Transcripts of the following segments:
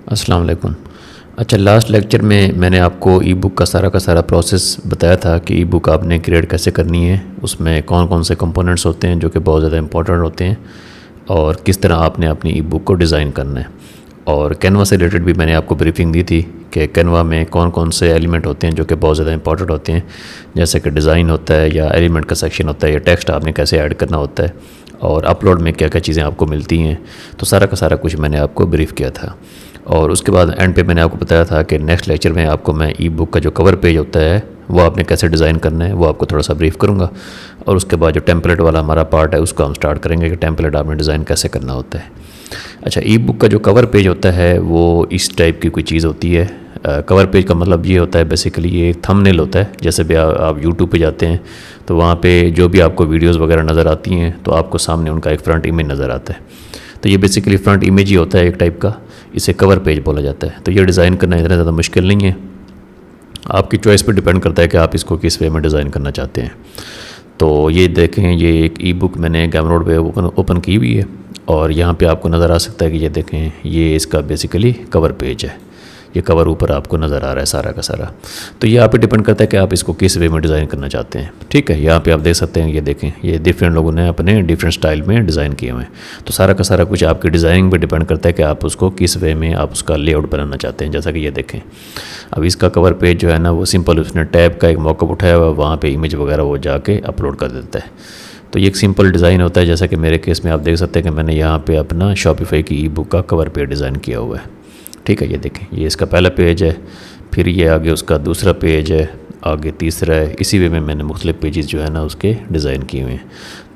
अस्सलाम वालेकुम। अच्छा, लास्ट लेक्चर में मैंने आपको ई बुक का सारा प्रोसेस बताया था कि ई बुक आपने क्रिएट कैसे करनी है, उसमें कौन कौन से कंपोनेंट्स होते हैं जो कि बहुत ज़्यादा इंपॉर्टेंट होते हैं, और किस तरह आपने अपनी ई बुक को डिज़ाइन करना है। और कैनवा से रिलेटेड भी मैंने आपको ब्रीफिंग दी थी कि कैनवा में कौन कौन से एलिमेंट होते हैं जो कि बहुत ज़्यादा इंपॉर्टेंट होते हैं, जैसे कि डिज़ाइन होता है या एलिमेंट का सेक्शन होता है या टेक्स्ट आपने कैसे ऐड करना होता है और अपलोड में क्या क्या चीज़ें आपको मिलती हैं। तो सारा कुछ मैंने आपको ब्रीफ़ किया था। और उसके बाद एंड पे मैंने आपको बताया था कि नेक्स्ट लेक्चर में आपको मैं ई बुक का जो कवर पेज होता है वो आपने कैसे डिज़ाइन करना है वो आपको थोड़ा सा ब्रीफ़ करूँगा। और उसके बाद जो टेम्पलेट वाला हमारा पार्ट है उसको हम स्टार्ट करेंगे कि टेम्पलेट आपने डिज़ाइन कैसे करना होता है। अच्छा, ई बुक का जो कवर पेज होता है वो इस टाइप की कोई चीज़ होती है। कवर पेज का मतलब ये होता है बेसिकली ये थंबनेल होता है। जैसे भी आप यूट्यूब पे जाते हैं तो वहाँ पे जो भी आपको वीडियोस वगैरह नज़र आती हैं तो आपको सामने उनका एक फ्रंट इमेज नज़र आता है। तो ये बेसिकली फ्रंट इमेज ही होता है एक टाइप का, इसे कवर पेज बोला जाता है। तो ये डिज़ाइन करना इतना ज़्यादा मुश्किल नहीं है, आपकी चॉइस पर डिपेंड करता है कि आप इसको किस वे में डिज़ाइन करना चाहते हैं। तो ये देखें, ये एक ई बुक मैंने गमरोड पे ओपन की हुई है और यहाँ पे आपको नज़र आ सकता है कि ये देखें, ये इसका बेसिकली कवर पेज है। ये कवर ऊपर आपको नज़र आ रहा है सारा का सारा। तो ये आप पे डिपेंड करता है कि आप इसको किस वे में डिज़ाइन करना चाहते हैं। ठीक है, यहाँ पे आप देख सकते हैं, ये देखें, ये डिफरेंट लोगों ने अपने डिफरेंट स्टाइल में डिज़ाइन किए हुए हैं। तो सारा का सारा कुछ आपकी डिज़ाइनिंग पे डिपेंड करता है कि आप उसको किस वे में आप उसका लेआउट बनाना चाहते हैं। जैसा कि ये देखें, अब इसका कवर पेज जो है ना वो सिंपल, उसने टैब का एक मॉकअप उठाया हुआ, वहाँ पर इमेज वगैरह वो जाके अपलोड कर देता है। तो ये एक सिंपल डिज़ाइन होता है। जैसा कि मेरे केस में आप देख सकते हैं कि मैंने यहाँ पे अपना शॉपिफाई की ई बुक का कवर पेज डिज़ाइन किया हुआ है। ठीक है, ये देखें, ये इसका पहला पेज है, फिर ये आगे उसका दूसरा पेज है, आगे तीसरा है। इसी वे में मैंने मुख्तलिफ पेजेस जो है ना उसके डिज़ाइन किए हुए हैं।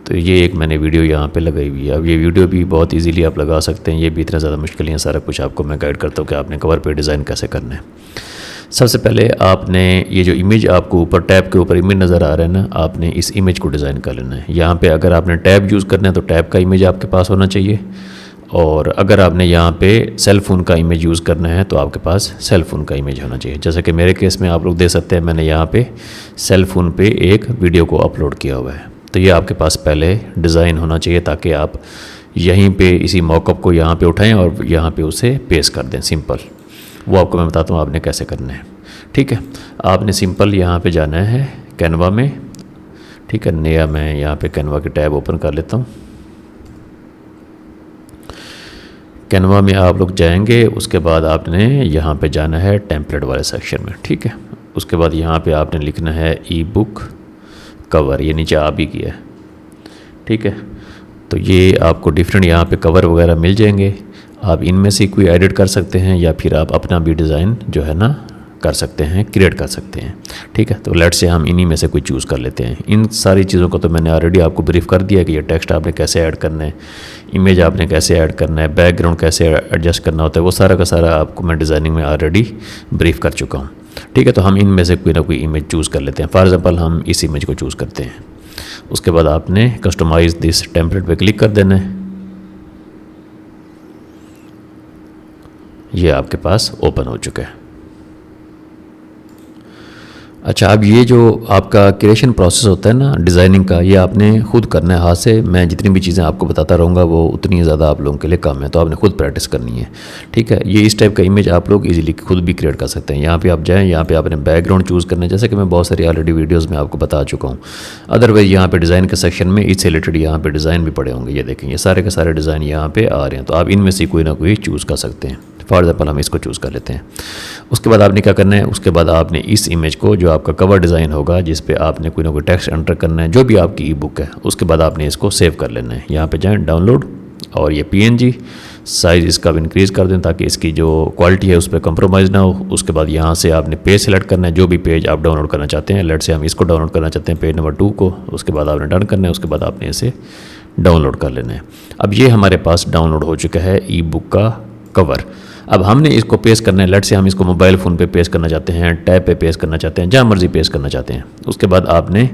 तो ये एक मैंने वीडियो यहाँ पे लगाई हुई है। अब ये वीडियो भी बहुत इजीली आप लगा सकते हैं, ये भी इतना ज़्यादा मुश्किल नहीं है। सारा कुछ आपको मैं गाइड करता हूँ कि आपने कवर पेज डिज़ाइन कैसे करना है। सबसे पहले आपने ये जो इमेज आपको ऊपर टैब के ऊपर इमेज नज़र आ रहा है ना, आपने इस इमेज को डिज़ाइन कर लेना है। यहाँ पे अगर आपने टैब यूज़ करना है तो टैब का इमेज आपके पास होना चाहिए, और अगर आपने यहाँ पे सेल फ़ोन का इमेज यूज़ करना है तो आपके पास सेल फ़ोन का इमेज होना चाहिए। जैसे कि मेरे केस में आप लोग देख सकते हैं, मैंने यहाँ पे सेल फ़ोन पे एक वीडियो को अपलोड किया हुआ है। तो ये आपके पास पहले डिज़ाइन होना चाहिए ताकि आप यहीं पे इसी मॉकअप को यहाँ पे उठाएं और यहाँ पे उसे पेस्ट कर दें। सिंपल वो आपको मैं बताता हूँ आपने कैसे करना है। ठीक है, आपने सिंपल यहाँ पे जाना है कैनवा में। ठीक है, नया मैं यहाँ पे कैनवा की टैब ओपन कर लेता हूँ। कैनवा में आप लोग जाएंगे, उसके बाद आपने यहाँ पे जाना है टेम्पलेट वाले सेक्शन में। ठीक है, उसके बाद यहाँ पे आपने लिखना है ई बुक कवर, ये नीचे आ भी किया है। ठीक है, तो ये आपको डिफरेंट यहाँ पे कवर वगैरह मिल जाएंगे। आप इनमें से कोई एडिट कर सकते हैं या फिर आप अपना भी डिज़ाइन जो है ना कर सकते हैं, क्रिएट कर सकते हैं। ठीक है, तो लेट से हम इन्हीं में से कोई चूज़ कर लेते हैं। इन सारी चीज़ों को तो मैंने ऑलरेडी आपको ब्रीफ कर दिया कि ये टेक्स्ट आपने कैसे ऐड करना है, इमेज आपने कैसे ऐड करना है, बैकग्राउंड कैसे एडजस्ट करना होता है, वो सारा का सारा आपको मैं डिज़ाइनिंग में ऑलरेडी ब्रीफ कर चुका हूँ। ठीक है, तो हम इनमें से कोई ना कोई इमेज चूज़ कर लेते हैं। फॉर एग्जाम्पल हम इस इमेज को चूज़ करते हैं। उसके बाद आपने कस्टमाइज़ दिस टेम्पलेट पर क्लिक कर देना है। ये आपके पास ओपन हो चुका है। अच्छा, अब ये जो आपका क्रिएशन प्रोसेस होता है ना डिज़ाइनिंग का, ये आपने खुद करना है हाथ से। मैं जितनी भी चीज़ें आपको बताता रहूँगा वो उतनी ज़्यादा आप लोगों के लिए कम है, तो आपने खुद प्रैक्टिस करनी है। ठीक है, ये इस टाइप का इमेज आप लोग इजीली खुद भी क्रिएट कर सकते हैं। यहाँ पे आप जाएँ, यहाँ पे आपने बैकग्राउंड चूज़ करना है, जैसे कि मैं बहुत सारी ऑलरेडी वीडियोज़ में आपको बता चुका हूँ। अदरवाइज़ यहाँ पर डिज़ाइन के सेक्शन में इससे रिलेटेड यहाँ पर डिज़ाइन भी पड़े होंगे। ये देखें, ये सारे के सारे डिज़ाइन यहाँ पर आ रहे हैं, तो आप इनमें से कोई ना कोई चूज़ कर सकते हैं। फॉर एग्जाम्पल हम इसको चूज़ कर लेते हैं। उसके बाद आपने क्या करना है, उसके बाद आपने इस इमेज को जो आपका कवर डिज़ाइन होगा जिस पे आपने कोई ना कोई टेक्स्ट एंटर करना है, जो भी आपकी ई बुक है, उसके बाद आपने इसको सेव कर लेना है। यहाँ पे जाएं डाउनलोड, और ये PNG साइज़ इसका भी इंक्रीज़ कर दें ताकि इसकी जो क्वालिटी है उस पर कंप्रोमाइज़ ना हो। उसके बाद यहाँ से आपने पेज सेलेक्ट करना है, जो भी पेज आप डाउनलोड करना चाहते हैं। लेट से हम इसको डाउनलोड करना चाहते हैं, पेज नंबर 2 को। उसके बाद आपने डन करना है, उसके बाद आपने इसे डाउनलोड कर लेना है। अब ये हमारे पास डाउनलोड हो चुका है ई बुक का कवर। अब हमने इसको पेस्ट करना है। लेट से हम इसको मोबाइल फ़ोन पे पेस्ट करना चाहते हैं, टैब पे पेस्ट करना चाहते हैं, जहाँ मर्जी पेस्ट करना चाहते हैं। उसके बाद आपने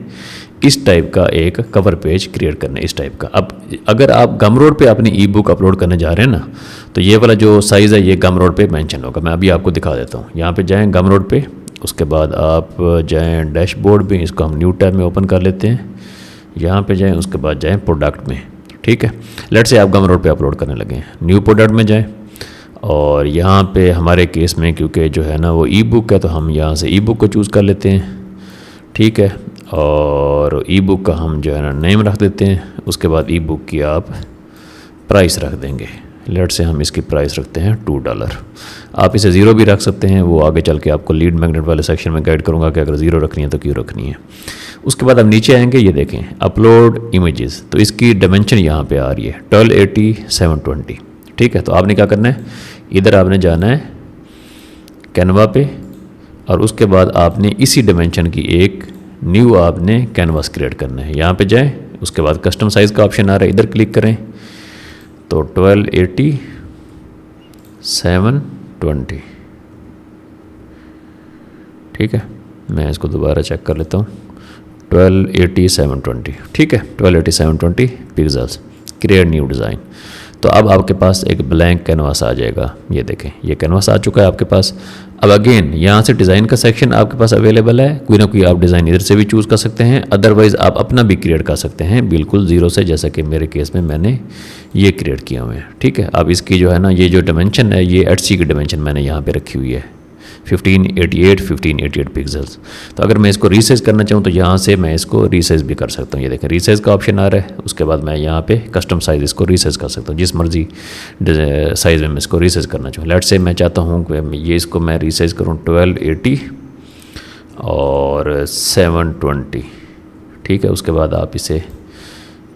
इस टाइप का एक कवर पेज क्रिएट करना है, इस टाइप का। अब अगर आप गमरोड पे अपनी ई बुक अपलोड करने जा रहे हैं ना, तो ये वाला जो साइज़ है ये गमरोड पे मेंशन होगा। मैं अभी आपको दिखा देता हूँ। यहाँ पे जाएँ गमरोड पे, उसके बाद आप जाएँ डैशबोर्ड में, इसको हम न्यू टैब में ओपन कर लेते हैं। यहाँ पे जाएँ, उसके बाद जाएँ प्रोडक्ट में। ठीक है, लेट से आप गमरोड पे अपलोड करने लगे हैं। न्यू प्रोडक्ट में जाएँ और यहाँ पे हमारे केस में क्योंकि जो है ना वो ई बुक है तो हम यहाँ से ई बुक को चूज़ कर लेते हैं, ठीक है। और ई बुक का हम जो है ना नेम रख देते हैं। उसके बाद ई बुक की आप प्राइस रख देंगे। लेट से हम इसकी प्राइस रखते हैं $2। आप इसे ज़ीरो भी रख सकते हैं, वो आगे चल के आपको लीड मैग्नेट वाले सेक्शन में गाइड करूँगा कि अगर ज़ीरो रखनी है तो क्यों रखनी है। उसके बाद आप नीचे आएंगे, ये देखें अपलोड इमेजेस, तो इसकी डायमेंशन यहाँ पे आ रही है 1280x720, ठीक है। तो आपने क्या करना है, इधर आपने जाना है कैनवा पे और उसके बाद आपने इसी डायमेंशन की एक न्यू आपने कैनवास क्रिएट करना है। यहाँ पे जाएं, उसके बाद कस्टम साइज़ का ऑप्शन आ रहा है, इधर क्लिक करें तो 1280x720, ठीक है। मैं इसको दोबारा चेक कर लेता हूँ, 1280x720, ठीक है। 1280x720 pixels, create new design. तो अब आपके पास एक ब्लैंक कैनवास आ जाएगा। ये देखें, ये कैनवास आ चुका है आपके पास। अब अगेन यहाँ से डिज़ाइन का सेक्शन आपके पास अवेलेबल है, कोई ना कोई आप डिज़ाइन इधर से भी चूज़ कर सकते हैं, अदरवाइज़ आप अपना भी क्रिएट कर सकते हैं बिल्कुल ज़ीरो से, जैसा कि मेरे केस में मैंने ये क्रिएट किए हुए हैं, ठीक है। अब इसकी जो है ना ये जो डायमेंशन है, ये HC की डायमेंशन मैंने यहाँ पर रखी हुई है 1588 पिक्सल्स। तो अगर मैं इसको रीसाइज करना चाहूँ तो यहाँ से मैं इसको रीसाइज भी कर सकता हूँ। ये देखें रीसाइज का ऑप्शन आ रहा है। उसके बाद मैं यहाँ पे कस्टम साइज़ इसको रीसाइज कर सकता हूँ, जिस मर्जी साइज़ में मैं इसको रीसाइज करना चाहूँ। लेट से मैं चाहता हूँ कि ये इसको मैं रीसाइज करूँ 1280 और 720, ठीक है। उसके बाद आप इसे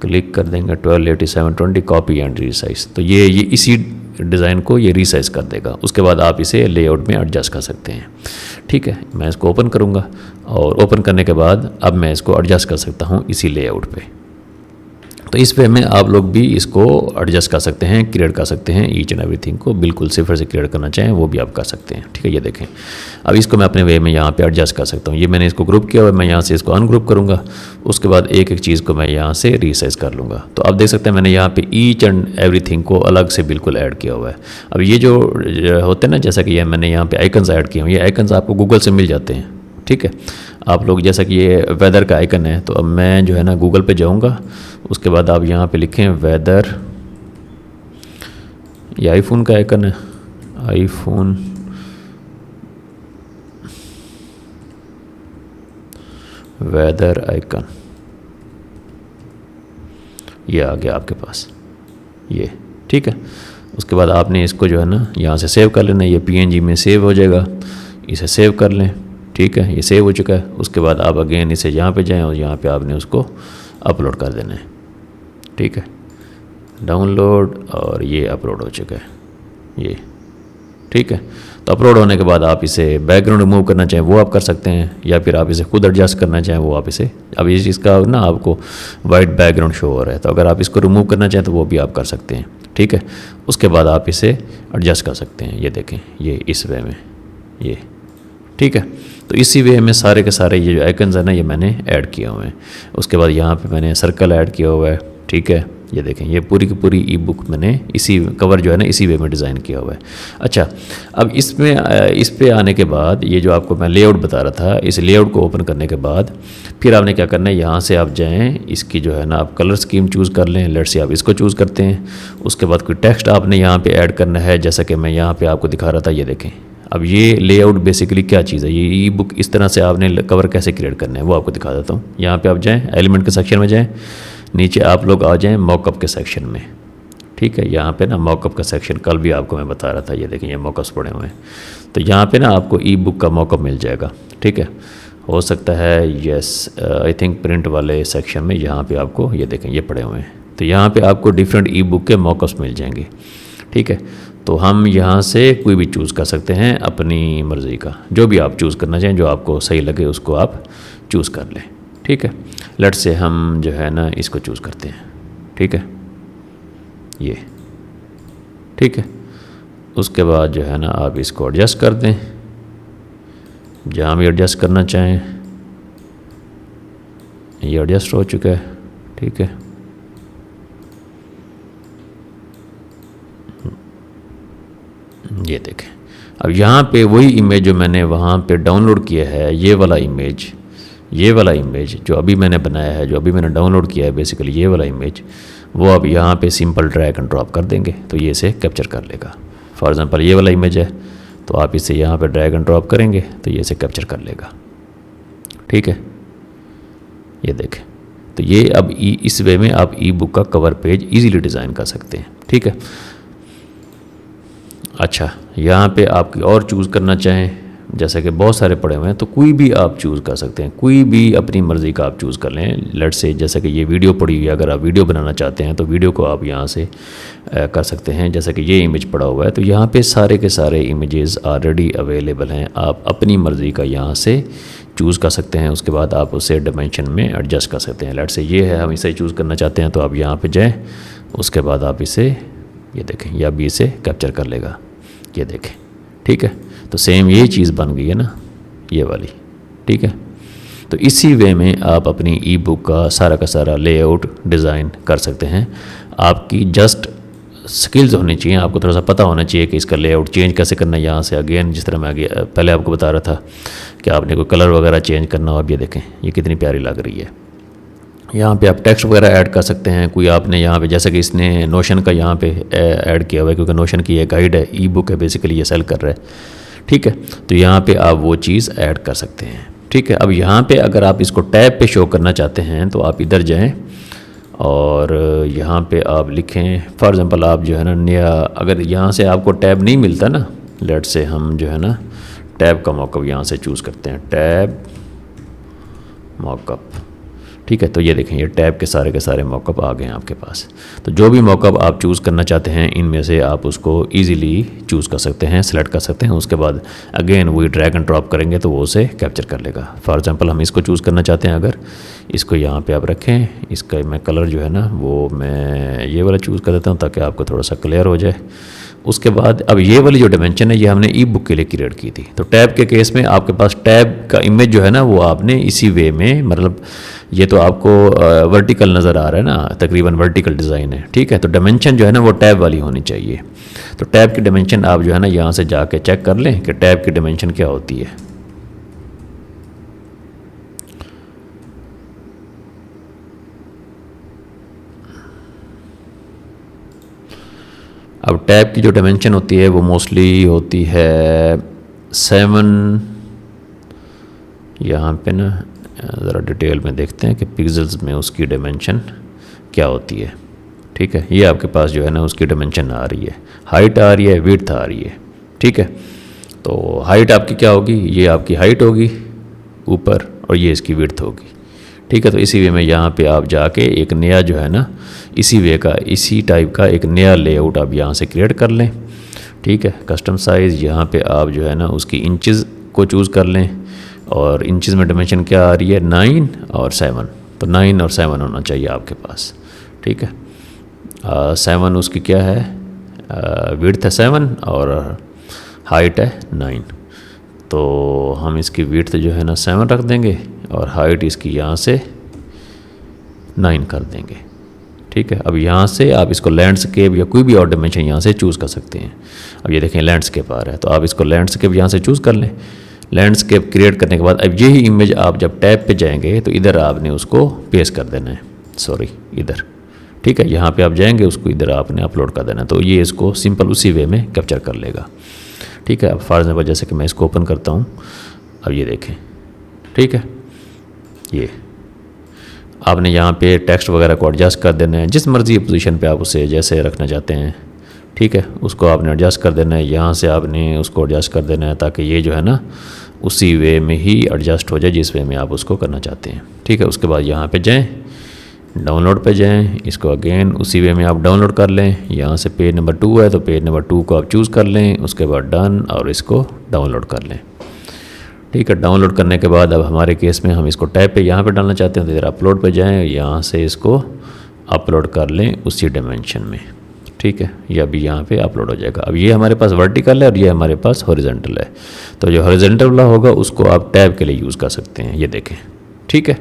क्लिक कर देंगे 1280 720 कॉपी एंड रीसाइज, तो ये इसी डिज़ाइन को ये रीसाइज कर देगा। उसके बाद आप इसे लेआउट में एडजस्ट कर सकते हैं, ठीक है। मैं इसको ओपन करूँगा और ओपन करने के बाद अब मैं इसको एडजस्ट कर सकता हूँ इसी लेआउट पे। तो इस वे में आप लोग भी इसको एडजस्ट कर सकते हैं, क्रिएट कर सकते हैं ईच एंड एवरीथिंग को, बिल्कुल सिफर से क्रिएट करना चाहें वो भी आप कर सकते हैं, ठीक है। ये देखें, अब इसको मैं अपने वे में यहाँ पे एडजस्ट कर सकता हूँ। ये मैंने इसको ग्रुप किया हुआ है, मैं यहाँ से इसको अनग्रुप करूँगा। उसके बाद एक एक चीज़ को मैं यहाँ से रीसाइज कर लूँगा। तो आप देख सकते हैं मैंने यहाँ पे ईच एंड एवरीथिंग को अलग से बिल्कुल ऐड किया हुआ है। अब ये जो होते हैं ना, जैसा कि ये मैंने यहाँ पे आइकन्स ऐड किए हैं, ये आइकन्स आपको गूगल से मिल जाते हैं, ठीक है। आप लोग जैसा कि ये वेदर का आइकन है, तो अब मैं जो है ना गूगल पे जाऊंगा। उसके बाद आप यहाँ पे लिखें वेदर, ये आईफोन का आइकन है, आईफोन वेदर आइकन, ये आ गया आपके पास, ये ठीक है। उसके बाद आपने इसको जो है ना यहाँ से सेव कर लेना, ये PNG में सेव हो जाएगा, इसे सेव कर लें, ठीक है। ये सेव हो चुका है। उसके बाद आप अगेन इसे यहाँ पे जाएं और यहाँ पे आपने उसको अपलोड कर देना है, ठीक है। डाउनलोड, और ये अपलोड हो चुका है, ये ठीक है। तो अपलोड होने के बाद आप इसे बैकग्राउंड रिमूव करना चाहें वो आप कर सकते हैं, या फिर आप इसे खुद एडजस्ट करना चाहें वो आप इसे, अब इस इसका ना आपको वाइट बैकग्राउंड शो हो रहा है, तो अगर आप इसको रिमूव करना चाहें तो वो भी आप कर सकते हैं, ठीक है। उसके बाद आप इसे एडजस्ट कर सकते हैं। ये देखें, ये इस वे में, ये ठीक है। तो इसी वे में सारे के सारे ये जो आइकन्स है ना ये मैंने ऐड किए हुए हैं। उसके बाद यहाँ पे मैंने सर्कल ऐड किया हुआ है, ठीक है। ये देखें, ये पूरी की पूरी ई बुक मैंने इसी कवर जो है ना इसी वे में डिज़ाइन किया हुआ है। अच्छा, अब इस पे आने के बाद ये जो आपको मैं लेआउट बता रहा था, इस लेआउट को ओपन करने के बाद फिर आपने क्या करना है, यहाँ से आप जाएँ, इसकी जो है ना आप कलर स्कीम चूज़ कर लें। लेट से आप इसको चूज़ करते हैं। उसके बाद कोई टेक्स्ट आपने यहाँ पर ऐड करना है, जैसा कि मैं यहाँ पर आपको दिखा रहा था। ये देखें, अब ये लेआउट बेसिकली क्या चीज़ है, ये ई बुक इस तरह से आपने कवर कैसे क्रिएट करना है वो आपको दिखा देता हूँ। यहाँ पे आप जाएं, एलिमेंट के सेक्शन में जाएं, नीचे आप लोग आ जाएं मॉकअप के सेक्शन में, ठीक है। यहाँ पे ना मॉकअप का सेक्शन कल भी आपको मैं बता रहा था, ये देखें ये मॉकअप्स पड़े हुए हैं। तो यहाँ पे ना आपको ई बुक का मॉकअप मिल जाएगा, ठीक है। हो सकता है यस, आई थिंक प्रिंट वाले सेक्शन में यहाँ पर आपको ये देखें ये पड़े हुए हैं। तो यहाँ पर आपको डिफरेंट ई बुक के मॉकअप्स मिल जाएंगे, ठीक है। तो हम यहाँ से कोई भी चूज़ कर सकते हैं अपनी मर्ज़ी का, जो भी आप चूज़ करना चाहें, जो आपको सही लगे उसको आप चूज़ कर लें, ठीक है। लेट से हम जो है ना इसको चूज़ करते हैं, ठीक है, ये ठीक है। उसके बाद जो है ना आप इसको एडजस्ट कर दें जहाँ भी एडजस्ट करना चाहें। ये एडजस्ट हो चुका है, ठीक है। ये देखें, अब यहाँ पे वही इमेज जो मैंने वहाँ पे डाउनलोड किया है, ये वाला इमेज जो अभी मैंने बनाया है, जो अभी मैंने डाउनलोड किया है, बेसिकली ये वाला इमेज, वो अब यहाँ पे सिंपल ड्रैग एंड ड्रॉप कर देंगे तो ये इसे कैप्चर कर लेगा फॉर एग्ज़ाम्पल ये वाला इमेज है, तो आप इसे यहाँ पे ड्रैग एंड ड्रॉप करेंगे तो ये इसे कैप्चर कर लेगा। ठीक है, ये देखें। तो ये अब इस वे में आप ई बुक का कवर पेज इजीली डिज़ाइन कर सकते हैं। ठीक है, अच्छा यहाँ पे आप और चूज़ करना चाहें, जैसे कि बहुत सारे पड़े हुए हैं, तो कोई भी आप चूज़ कर सकते हैं, कोई भी अपनी मर्ज़ी का आप चूज़ कर लें। लेट्स से जैसे कि ये वीडियो पड़ी हुई है, अगर आप वीडियो बनाना चाहते हैं तो वीडियो को आप यहाँ से कर सकते हैं। जैसे कि ये इमेज पड़ा हुआ है, तो यहाँ पे सारे के सारे इमेजेस ऑलरेडी अवेलेबल हैं, आप अपनी मर्ज़ी का यहाँ से चूज़ कर सकते हैं। उसके बाद आप उसे डायमेंशन में एडजस्ट कर सकते हैं। लेट्स से ये है, हम इसे चूज़ करना चाहते हैं, तो आप यहाँ पर जाएँ, उसके बाद आप इसे ये देखें, या भी इसे कैप्चर कर लेगा, ये देखें। ठीक है, तो सेम ये चीज़ बन गई है ना, ये वाली। ठीक है, तो इसी वे में आप अपनी ई बुक का सारा लेआउट डिज़ाइन कर सकते हैं। आपकी जस्ट स्किल्स होनी चाहिए, आपको थोड़ा सा पता होना चाहिए कि इसका लेआउट चेंज कैसे करना है। यहाँ से अगेन जिस तरह मैं आगे पहले आपको बता रहा था कि आपने कोई कलर वगैरह चेंज करना हो, आप ये देखें ये कितनी प्यारी लग रही है। यहाँ पे आप टेक्स्ट वगैरह ऐड कर सकते हैं। कोई आपने यहाँ पे जैसे कि इसने नोशन का यहाँ पे ऐड किया हुआ है, क्योंकि नोशन की ये गाइड है, ई बुक है, बेसिकली ये सेल कर रहा है। ठीक है, तो यहाँ पे आप वो चीज़ ऐड कर सकते हैं। ठीक है, अब यहाँ पे अगर आप इसको टैब पे शो करना चाहते हैं तो आप इधर जाएं और यहाँ पे आप लिखें, फॉर एग्ज़ाम्पल आप जो है ना नया, अगर यहाँ से आपको टैब नहीं मिलता ना, लेट से हम जो है ना टैब का मॉकअप यहाँ से चूज़ करते हैं, टैब मॉकअप। ठीक है, तो ये देखें ये टैब के सारे मॉकअप आ गए हैं आपके पास। तो जो भी मॉकअप आप चूज़ करना चाहते हैं, इनमें से आप उसको इजीली चूज़ कर सकते हैं, सेलेक्ट कर सकते हैं। उसके बाद अगेन वही ड्रैग एंड ड्रॉप करेंगे तो वो उसे कैप्चर कर लेगा। फॉर एग्जांपल हम इसको चूज़ करना चाहते हैं, अगर इसको यहाँ पे आप रखें, इसका मैं कलर जो है ना वो मैं ये वाला चूज़ कर देता हूँ ताकि आपको थोड़ा सा क्लियर हो जाए। उसके बाद अब ये वाली जो डायमेंशन है ये हमने ई बुक के लिए क्रिएट की थी। तो टैब के केस में आपके पास टैब का इमेज जो है ना वो आपने इसी वे में, मतलब ये तो आपको वर्टिकल नज़र आ रहा है ना, तकरीबन वर्टिकल डिज़ाइन है। ठीक है, तो डायमेंशन जो है ना वो टैब वाली होनी चाहिए। तो टैब की डायमेंशन आप जो है ना यहाँ से जाके चेक कर लें कि टैब की डायमेंशन क्या होती है। अब टैब की जो डायमेंशन होती है वो मोस्टली होती है 7, यहाँ पे ना ज़रा डिटेल में देखते हैं कि पिक्सेल्स में उसकी डायमेंशन क्या होती है। ठीक है, ये आपके पास जो है ना उसकी डायमेंशन आ रही है, हाइट आ रही है, विड्थ आ रही है। ठीक है, तो हाइट आपकी क्या होगी, ये आपकी हाइट होगी ऊपर और ये इसकी विड्थ होगी। ठीक है, तो इसी वे में यहाँ पे आप जाके एक नया जो है ना इसी वे का, इसी टाइप का एक नया लेआउट आप यहाँ से क्रिएट कर लें। ठीक है, कस्टम साइज़ यहाँ पे आप जो है ना उसकी इंचज़ को चूज़ कर लें, और इंचज़ में डायमेंशन क्या आ रही है 9 और 7, तो 9 और 7 होना चाहिए आपके पास। ठीक है, 7 उसकी क्या है, विड्थ है 7 और हाइट है 9, तो हम इसकी विड्थ जो है ना 7 रख देंगे और हाइट इसकी यहाँ से 9 कर देंगे। ठीक है, अब यहाँ से आप इसको लैंडस्केप या कोई भी और डायमेंशन यहाँ से चूज़ कर सकते हैं। अब ये देखें लैंडस्केप आ रहा है, तो आप इसको लैंडस्केप यहाँ से चूज़ कर लें। लैंडस्केप क्रिएट करने के बाद अब यही इमेज आप जब टैब पे जाएंगे तो इधर आपने उसको पेस्ट कर देना है, सॉरी इधर। ठीक है, यहाँ पे आप जाएंगे उसको इधर आपने अपलोड कर देना है, तो ये इसको सिंपल उसी वे में कैप्चर कर लेगा। ठीक है, अब फॉर एग्जाम्पल जैसे कि मैं इसको ओपन करता हूँ, अब ये देखें। ठीक है, ये आपने यहाँ पे टेक्स्ट वगैरह को एडजस्ट कर देना है, जिस मर्ज़ी पोजीशन पे आप उसे जैसे रखना चाहते हैं। ठीक है, उसको आपने एडजस्ट कर देना है, यहाँ से आपने उसको एडजस्ट कर देना है ताकि ये जो है ना उसी वे में ही एडजस्ट हो जाए जिस वे में आप उसको करना चाहते हैं। ठीक है, उसके बाद यहाँ पे जाएं, डाउनलोड पे जाएं, इसको अगेन उसी वे में आप डाउनलोड कर लें। यहाँ से पेज नंबर 2 है तो पेज नंबर 2 को आप चूज़ कर लें, उसके बाद डन और इसको डाउनलोड कर लें। ठीक है, डाउनलोड करने के बाद अब हमारे केस में हम इसको टैब पे यहाँ पे डालना चाहते हैं, तो इधर अपलोड पे जाएं, यहाँ से इसको अपलोड कर लें उसी डायमेंशन में। ठीक है, ये अभी यहाँ पे अपलोड हो जाएगा। अब ये हमारे पास वर्टिकल है और ये हमारे पास हॉरिजॉन्टल है, तो जो हॉरिजॉन्टल वाला होगा उसको आप टैब के लिए यूज़ कर सकते हैं, ये देखें। ठीक है,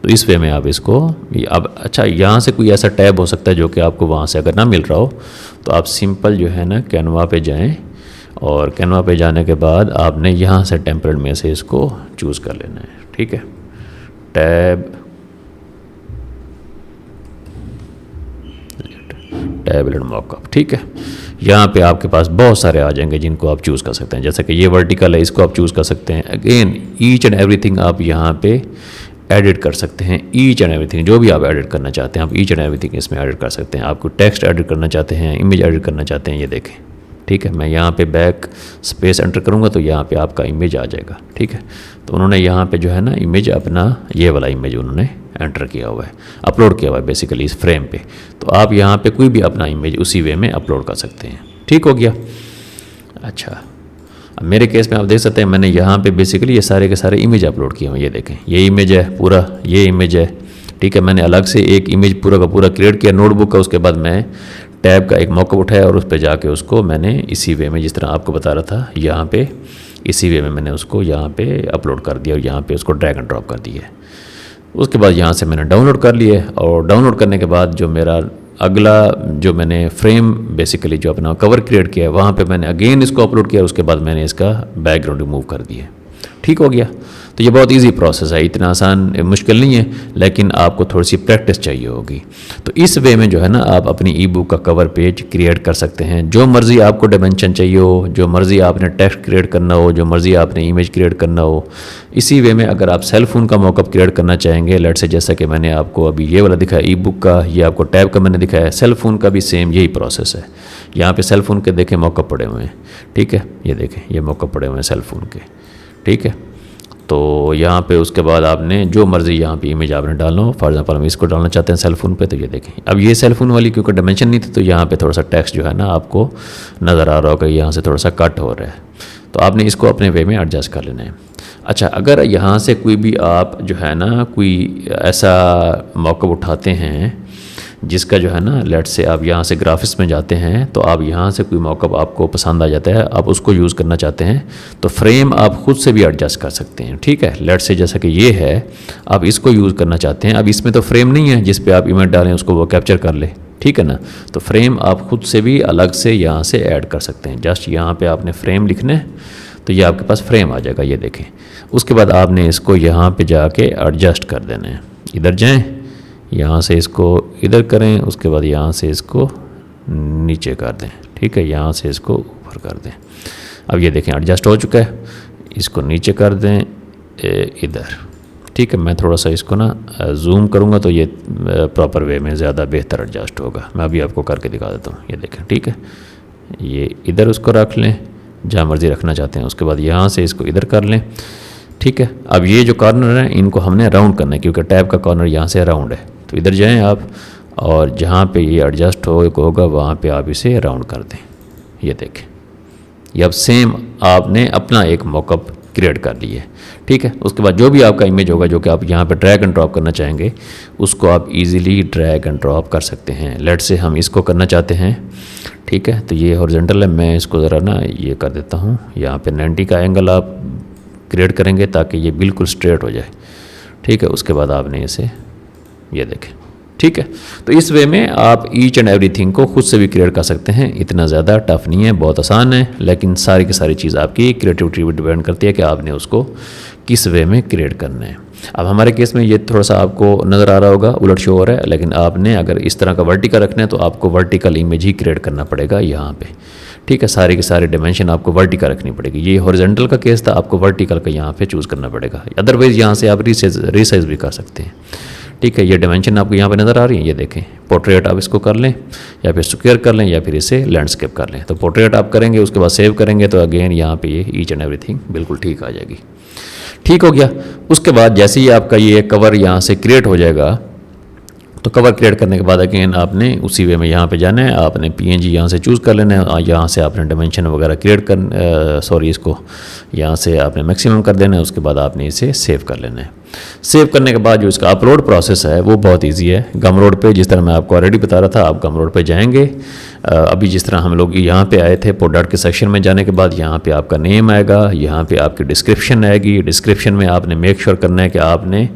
तो इस वे में आप इसको अब अच्छा यहाँ से कोई ऐसा टैब हो सकता है जो कि आपको वहाँ से अगर ना मिल रहा हो तो आप सिंपल जो है ना कैनवा पे जाएं, और कैनवा पे जाने के बाद आपने यहाँ से टेम्पलेट में से इसको चूज़ कर लेना है। ठीक है, टैबलेट मॉकअप। ठीक है, यहाँ पे आपके पास बहुत सारे आ जाएंगे जिनको आप चूज़ कर सकते हैं। जैसे कि ये वर्टिकल है, इसको आप चूज़ कर सकते हैं। अगेन ईच एंड एवरीथिंग आप यहाँ पे एडिट कर सकते हैं। ईच एंड एवरीथिंग जो भी आप एडिट करना चाहते हैं आप ईच एंड एवरीथिंग इसमें एडिट कर सकते हैं। आपको टेक्स्ट एडिट करना चाहते हैं, इमेज एडिट करना चाहते हैं, ये देखें। ठीक है, मैं यहाँ पे बैक स्पेस एंटर करूँगा तो यहाँ पे आपका इमेज आ जाएगा। ठीक है, तो उन्होंने यहाँ पे जो है ना इमेज अपना ये वाला इमेज उन्होंने एंटर किया हुआ है, अपलोड किया हुआ है बेसिकली इस फ्रेम पे। तो आप यहाँ पे कोई भी अपना इमेज उसी वे में अपलोड कर सकते हैं। ठीक हो गया। अच्छा, अब मेरे केस में आप देख सकते हैं मैंने यहाँ पे बेसिकली ये सारे के सारे इमेज अपलोड किए हुए हैं। ये देखें, ये इमेज है पूरा, ये इमेज है। ठीक है, मैंने अलग से एक इमेज पूरा का पूरा क्रिएट किया नोटबुक का। उसके बाद मैं टैब का एक मॉकअप उठाया और उस पर जाके उसको मैंने इसी वे में जिस तरह आपको बता रहा था यहाँ पे इसी वे में मैंने उसको यहाँ पे अपलोड कर दिया और यहाँ पे उसको ड्रैग एंड ड्रॉप कर दिया। उसके बाद यहाँ से मैंने डाउनलोड कर लिए और डाउनलोड करने के बाद जो मेरा अगला जो मैंने फ्रेम बेसिकली जो अपना कवर क्रिएट किया है वहाँ पे मैंने अगेन इसको अपलोड किया। उसके बाद मैंने इसका बैकग्राउंड रिमूव कर दिया। ठीक हो गया। तो ये बहुत इजी प्रोसेस है, इतना आसान मुश्किल नहीं है, लेकिन आपको थोड़ी सी प्रैक्टिस चाहिए होगी। तो इस वे में जो है ना आप अपनी ई बुक का कवर पेज क्रिएट कर सकते हैं। जो मर्ज़ी आपको डायमेंशन चाहिए हो, जो मर्ज़ी आपने टेक्स्ट क्रिएट करना हो, जो मर्ज़ी आपने इमेज क्रिएट करना हो, इसी वे में अगर आप सेल फोन का मॉकअप क्रिएट करना चाहेंगे, लेट से जैसा कि मैंने आपको अभी ये वाला दिखाया ई बुक का, ये आपको टैब का मैंने दिखाया, सेल फोन का भी सेम यही प्रोसेस है। यहाँ पे सेल फोन के देखें मॉकअप पड़े हुए हैं। ठीक है, ये देखें ये मॉकअप पड़े हुए हैं सेल फोन के। ठीक है, तो यहाँ पे उसके बाद आपने जो मर्ज़ी यहाँ पे इमेज आपने डालना हो, फॉर एग्जांपल हम इसको डालना चाहते हैं सेल फोन पे, तो ये देखें अब ये सेल फोन वाली क्योंकि डायमेंशन नहीं थी तो यहाँ पे थोड़ा सा टेक्स्ट जो है ना आपको नज़र आ रहा होगा, यहाँ से थोड़ा सा कट हो रहा है। तो आपने इसको अपने वे में एडजस्ट कर लेना है। अच्छा, अगर यहाँ से कोई भी आप जो है ना कोई ऐसा मॉकअप उठाते हैं जिसका जो है ना लेट से आप यहाँ से ग्राफिक्स में जाते हैं तो आप यहाँ से कोई मॉकअप आपको पसंद आ जाता है, आप उसको यूज़ करना चाहते हैं तो फ्रेम आप ख़ुद से भी एडजस्ट कर सकते हैं। ठीक है, लेट से जैसा कि ये है आप इसको यूज़ करना चाहते हैं। अब इसमें तो फ्रेम नहीं है जिस पे आप इमेज डालें उसको वो कैप्चर कर ले। ठीक है ना, तो फ्रेम आप ख़ुद से भी अलग से यहाँ से ऐड कर सकते हैं। जस्ट यहाँ पर आपने फ्रेम लिखना है तो ये आपके पास फ्रेम आ जाएगा। ये देखें, उसके बाद आपने इसको यहाँ पर जाके एडजस्ट कर देना है। इधर जाएँ, यहाँ से इसको इधर करें, उसके बाद यहाँ से इसको नीचे कर दें। ठीक है, यहाँ से इसको ऊपर कर दें। अब ये देखें एडजस्ट हो चुका है। इसको नीचे कर दें इधर। ठीक है, मैं थोड़ा सा इसको ना जूम करूँगा तो ये प्रॉपर वे में ज़्यादा बेहतर एडजस्ट होगा। मैं अभी आपको करके दिखा देता हूँ। ये देखें, ठीक है, ये इधर उसको रख लें जहाँ मर्ज़ी रखना चाहते हैं। उसके बाद यहाँ से इसको इधर कर लें। ठीक है, अब ये जो कॉर्नर है इनको हमने राउंड करना है क्योंकि टैब का कॉर्नर यहाँ से राउंड है। तो इधर जाएं आप और जहाँ पे ये एडजस्ट होगा वहाँ पे आप इसे राउंड कर दें। ये देखें, ये अब सेम आपने अपना एक मॉकअप क्रिएट कर लिया है। ठीक है, उसके बाद जो भी आपका इमेज होगा जो कि आप यहाँ पे ड्रैग एंड ड्रॉप करना चाहेंगे उसको आप इजीली ड्रैग एंड ड्रॉप कर सकते हैं। लेट से हम इसको करना चाहते हैं। ठीक है, तो ये हॉरिजॉन्टल है, मैं इसको ज़रा ना ये कर देता हूँ। यहाँ पे 90 का एंगल आप क्रिएट करेंगे ताकि ये बिल्कुल स्ट्रेट हो जाए। ठीक है, उसके बाद आपने इसे ये देखें। ठीक है, तो इस वे में आप ईच एंड एवरीथिंग को खुद से भी क्रिएट कर सकते हैं। इतना ज़्यादा टफ नहीं है, बहुत आसान है, लेकिन सारी की सारी चीज़ आपकी क्रिएटिविटी पर डिपेंड करती है कि आपने उसको किस वे में क्रिएट करना है। अब हमारे केस में ये थोड़ा सा आपको नज़र आ रहा होगा उलट शो हो रहा है, लेकिन आपने अगर इस तरह का वर्टिकल रखना है तो आपको वर्टिकल इमेज ही क्रिएट करना पड़ेगा यहाँ पे। ठीक है, सारे के सारे डायमेंशन आपको वर्टिकल रखनी पड़ेगी। ये हॉरिजॉन्टल का केस था, आपको वर्टिकल का यहाँ पे चूज़ करना पड़ेगा। अदरवाइज़ यहाँ से आप रीसाइज भी कर सकते हैं। ठीक है, ये डायमेंशन आपको यहाँ पे नज़र आ रही है। ये देखें, पोर्ट्रेट आप इसको कर लें या फिर स्क्वायर कर लें या फिर इसे लैंडस्केप कर लें। तो पोर्ट्रेट आप करेंगे, उसके बाद सेव करेंगे तो अगेन यहाँ पे ये ईच एंड एवरीथिंग बिल्कुल ठीक आ जाएगी। ठीक हो गया। उसके बाद जैसे ही आपका ये कवर यहाँ से क्रिएट हो जाएगा तो कवर क्रिएट करने के बाद अगेन आपने उसी वे में यहाँ पे जाना है। आपने PNG यहाँ से चूज़ कर लेना है, यहाँ से आपने डायमेंशन वगैरह क्रिएट कर इसको यहाँ से आपने मैक्सिमम कर देना है। उसके बाद आपने इसे सेव कर लेना है। सेव करने के बाद जो इसका अपलोड प्रोसेस है वो बहुत ईजी है। गमरोड पे जिस तरह मैं आपको ऑलरेडी बता रहा था, आप गमरोड पे जाएंगे। अभी जिस तरह हम लोग यहाँ पे आए थे, प्रोडक्ट के सेक्शन में जाने के बाद यहाँ पे आपका नेम आएगा, यहाँ पे आपकी डिस्क्रिप्शन आएगी। डिस्क्रिप्शन में आपने मेक श्योर करना है कि आपने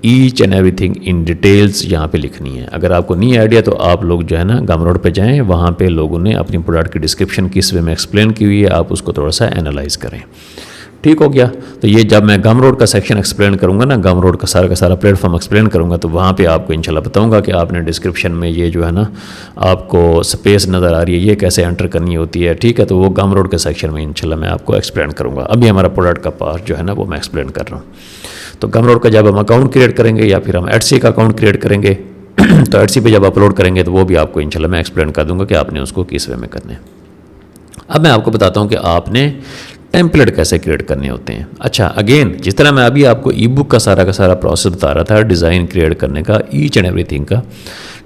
each and everything in details यहाँ पे लिखनी है। अगर आपको नहीं आइडिया तो आप लोग जो है ना गमरोड पे जाएं, वहाँ पे लोगों ने अपनी प्रोडक्ट की डिस्क्रिप्शन किस वे में एक्सप्लेन की हुई है, आप उसको थोड़ा सा एनालाइज करें। ठीक हो गया। तो ये जब मैं गम रोड का सेक्शन एक्सप्लेन करूँगा ना, गम रोड का सारा प्लेटफॉर्म एक्सप्लेन करूँगा, तो वहाँ पे आपको इंशाल्लाह बताऊँगा कि आपने डिस्क्रिप्शन में ये जो है ना आपको स्पेस नज़र आ रही है, ये कैसे एंटर करनी होती है, ठीक है। तो वो गम रोड के सेक्शन में इंशाल्लाह मैं आपको एक्सप्लेन करूँगा। अभी हमारा प्रोडक्ट का पार्ट जो है ना वो मैं एक्सप्लेन कर रहा हूँ। तो गम रोड का जब हम अकाउंट क्रिएट करेंगे या फिर हम एडसी का अकाउंट क्रिएट करेंगे तो एडसी पे जब अपलोड करेंगे तो वो भी आपको इंशाल्लाह मैं एक्सप्लेन कर दूँगा कि आपने उसको किस वे में करना है। अब मैं आपको बताता हूँ कि आपने टेम्पलेट कैसे क्रिएट करने होते हैं। अच्छा, अगेन जिस तरह मैं अभी आपको ई बुक का सारा प्रोसेस बता रहा था डिज़ाइन क्रिएट करने का, ईच एंड एवरीथिंग का,